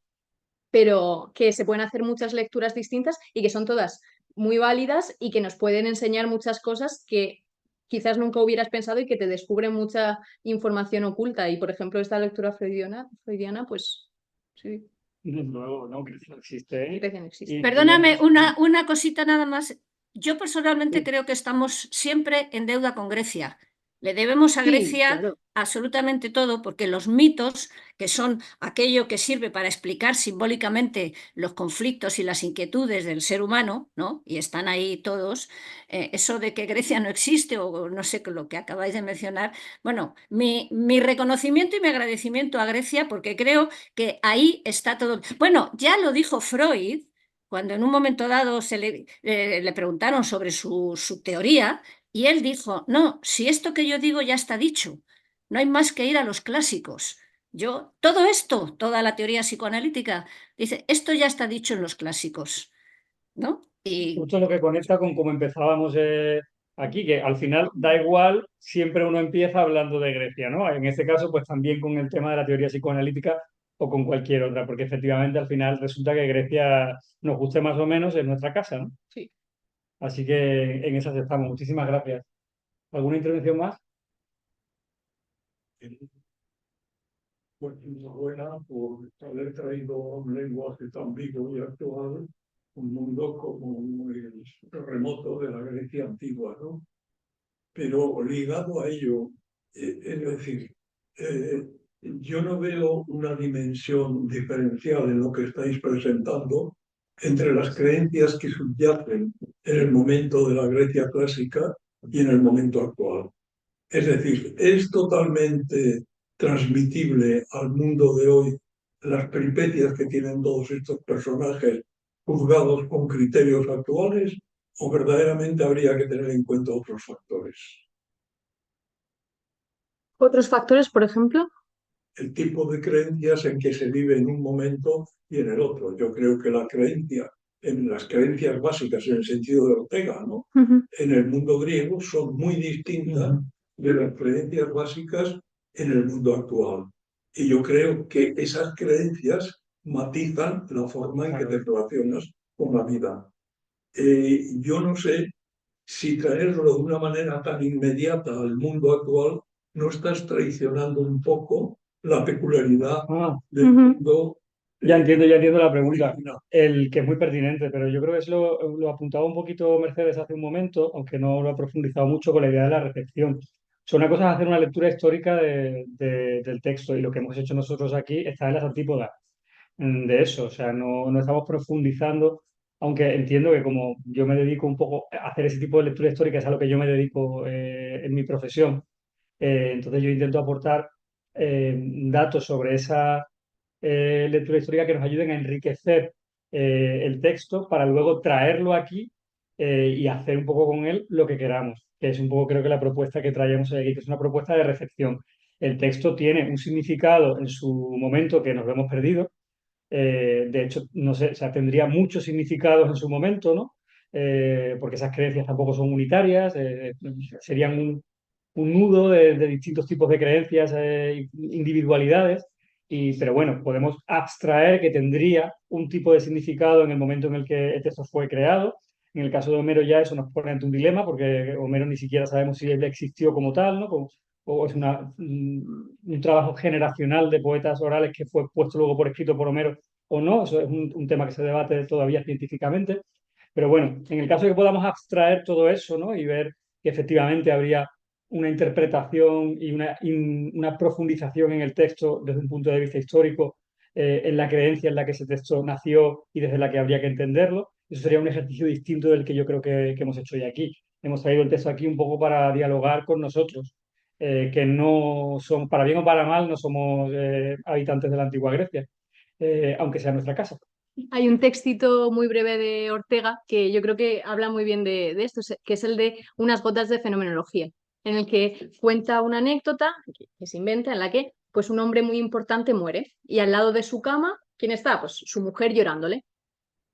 pero que se pueden hacer muchas lecturas distintas y que son todas muy válidas y que nos pueden enseñar muchas cosas que quizás nunca hubieras pensado y que te descubren mucha información oculta. Y, por ejemplo, esta lectura freudiana pues sí, Desde luego, no, que no existe, ¿eh? Grecia no existe. Perdóname, una cosita nada más. Yo personalmente creo que estamos siempre en deuda con Grecia. Le debemos a Sí, Grecia claro. absolutamente todo, porque los mitos, que son aquello que sirve para explicar simbólicamente los conflictos y las inquietudes del ser humano, ¿no? Y están ahí todos, eso de que Grecia no existe o no sé lo que acabáis de mencionar, bueno, mi reconocimiento y mi agradecimiento a Grecia, porque creo que ahí está todo. Bueno, ya lo dijo Freud cuando en un momento dado le preguntaron sobre su teoría y él dijo, no, si esto que yo digo ya está dicho, no hay más que ir a los clásicos. Todo esto, toda la teoría psicoanalítica, dice, esto ya está dicho en los clásicos, ¿no? Y Justo lo que conecta con cómo empezábamos aquí, que al final da igual, siempre uno empieza hablando de Grecia, ¿no? En este caso, pues también con el tema de la teoría psicoanalítica o con cualquier otra, porque efectivamente al final resulta que Grecia nos guste más o menos en nuestra casa, ¿no? Sí. Así que en esas estamos. Muchísimas gracias. ¿Alguna intervención más? Pues enhorabuena por haber traído un lenguaje tan vivo y actual, un mundo como el remoto de la Grecia antigua, ¿no? Pero ligado a ello, es decir, yo no veo una dimensión diferencial en lo que estáis presentando entre las creencias que subyacen en el momento de la Grecia clásica y en el momento actual. Es decir, es totalmente transmitible al mundo de hoy las peripecias que tienen todos estos personajes juzgados con criterios actuales, o verdaderamente habría que tener en cuenta otros factores. Otros factores, por ejemplo. El tipo de creencias en que se vive en un momento y en el otro. Yo creo que la creencia, en las creencias básicas en el sentido de Ortega, ¿no? En el mundo griego son muy distintas de las creencias básicas en el mundo actual. Y yo creo que esas creencias matizan la forma en que te relacionas con la vida. Yo no sé si traerlo de una manera tan inmediata al mundo actual no estás traicionando un poco la peculiaridad del mundo. Ya entiendo la pregunta, el que es muy pertinente, pero yo creo que eso lo apuntaba un poquito Mercedes hace un momento, aunque no lo ha profundizado mucho con la idea de la recepción. Son una cosa es hacer una lectura histórica del texto y lo que hemos hecho nosotros aquí está en las antípodas de eso, o sea, no estamos profundizando, aunque entiendo que como yo me dedico un poco a hacer ese tipo de lectura histórica, es a lo que yo me dedico en mi profesión, entonces yo intento aportar datos sobre esa lectura histórica que nos ayuden a enriquecer el texto para luego traerlo aquí y hacer un poco con él lo que queramos, que es un poco creo que la propuesta que traemos aquí, que es una propuesta de recepción. El texto tiene un significado en su momento que nos lo hemos perdido. De hecho, no sé, o sea, tendría muchos significados en su momento, ¿no? Porque esas creencias tampoco son unitarias, serían un nudo de distintos tipos de creencias, individualidades, pero bueno, podemos abstraer que tendría un tipo de significado en el momento en el que el texto fue creado, En el caso de Homero ya eso nos pone ante un dilema, porque Homero ni siquiera sabemos si él existió como tal, ¿no? O es un trabajo generacional de poetas orales que fue puesto luego por escrito por Homero o no. Eso es un tema que se debate todavía científicamente. Pero bueno, en el caso de que podamos abstraer todo eso, ¿no? Y ver que efectivamente habría una interpretación y una profundización en el texto desde un punto de vista histórico, en la creencia en la que ese texto nació y desde la que habría que entenderlo. Eso sería un ejercicio distinto del que yo creo que hemos hecho hoy aquí. Hemos traído el texto aquí un poco para dialogar con nosotros, que no son, para bien o para mal, no somos habitantes de la antigua Grecia, aunque sea nuestra casa. Hay un textito muy breve de Ortega que yo creo que habla muy bien de esto, que es el de Unas gotas de fenomenología, en el que cuenta una anécdota que se inventa en la que pues un hombre muy importante muere y al lado de su cama, ¿quién está? Pues su mujer llorándole.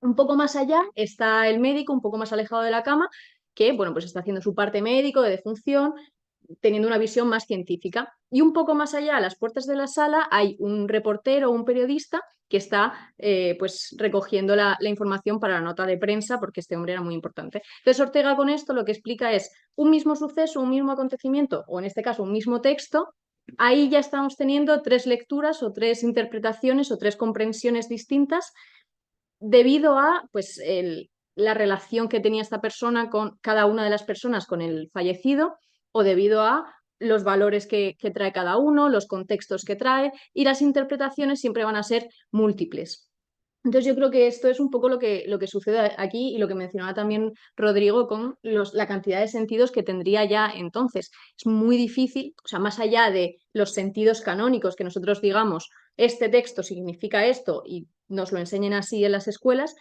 Un poco más allá está el médico, un poco más alejado de la cama, que bueno, pues está haciendo su parte médico de defunción, teniendo una visión más científica. Y un poco más allá, a las puertas de la sala, hay un reportero o un periodista que está pues recogiendo la información para la nota de prensa, porque este hombre era muy importante. Entonces Ortega con esto lo que explica es un mismo suceso, un mismo acontecimiento, o en este caso un mismo texto. Ahí ya estamos teniendo tres lecturas o tres interpretaciones o tres comprensiones distintas debido a pues, la relación que tenía esta persona con cada una de las personas con el fallecido o debido a los valores que trae cada uno, los contextos que trae y las interpretaciones siempre van a ser múltiples. Entonces yo creo que esto es un poco lo que sucede aquí y lo que mencionaba también Rodrigo con la cantidad de sentidos que tendría ya entonces. Es muy difícil, o sea, más allá de los sentidos canónicos que nosotros digamos, este texto significa esto y nos lo enseñen así en las escuelas,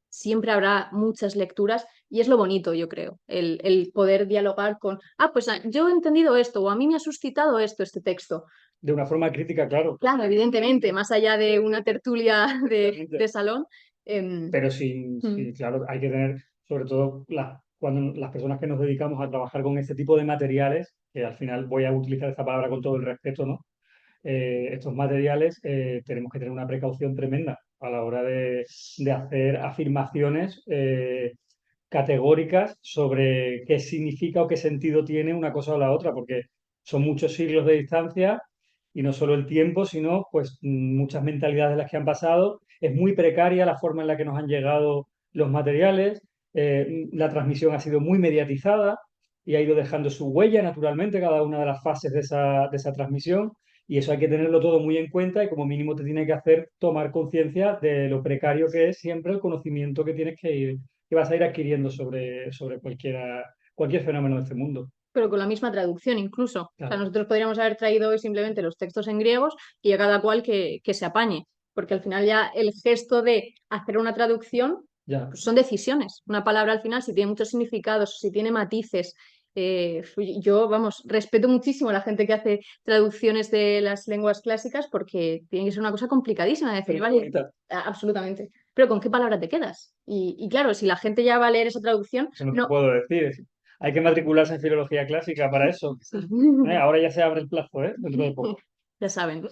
siempre habrá muchas lecturas y es lo bonito, yo creo, el poder dialogar con, pues yo he entendido esto o a mí me ha suscitado esto, este texto. De una forma crítica, claro. Claro, evidentemente, más allá de una tertulia de salón. Pero sí, claro, hay que tener, sobre todo cuando las personas que nos dedicamos a trabajar con este tipo de materiales, que al final voy a utilizar esta palabra con todo el respeto, ¿no? Estos materiales tenemos que tener una precaución tremenda a la hora de hacer afirmaciones categóricas sobre qué significa o qué sentido tiene una cosa o la otra, porque son muchos siglos de distancia y no solo el tiempo, sino pues muchas mentalidades de las que han pasado. Es muy precaria la forma en la que nos han llegado los materiales, la transmisión ha sido muy mediatizada y ha ido dejando su huella naturalmente cada una de las fases de esa transmisión. Y eso hay que tenerlo todo muy en cuenta y como mínimo te tiene que hacer tomar conciencia de lo precario que es siempre el conocimiento que tienes que vas a ir adquiriendo sobre cualquier fenómeno de este mundo. Pero con la misma traducción incluso. Claro. O sea, nosotros podríamos haber traído hoy simplemente los textos en griegos y a cada cual que se apañe, porque al final ya el gesto de hacer una traducción pues son decisiones. Una palabra al final, si tiene muchos significados, si tiene matices. Yo, vamos, respeto muchísimo a la gente que hace traducciones de las lenguas clásicas porque tiene que ser una cosa complicadísima de decir, vale, absolutamente. Pero ¿con qué palabra te quedas? Y claro, si la gente ya va a leer esa traducción, eso no te puedo decir. Hay que matricularse en filología clásica para eso. Ahora ya se abre el plazo, dentro de poco. Ya saben.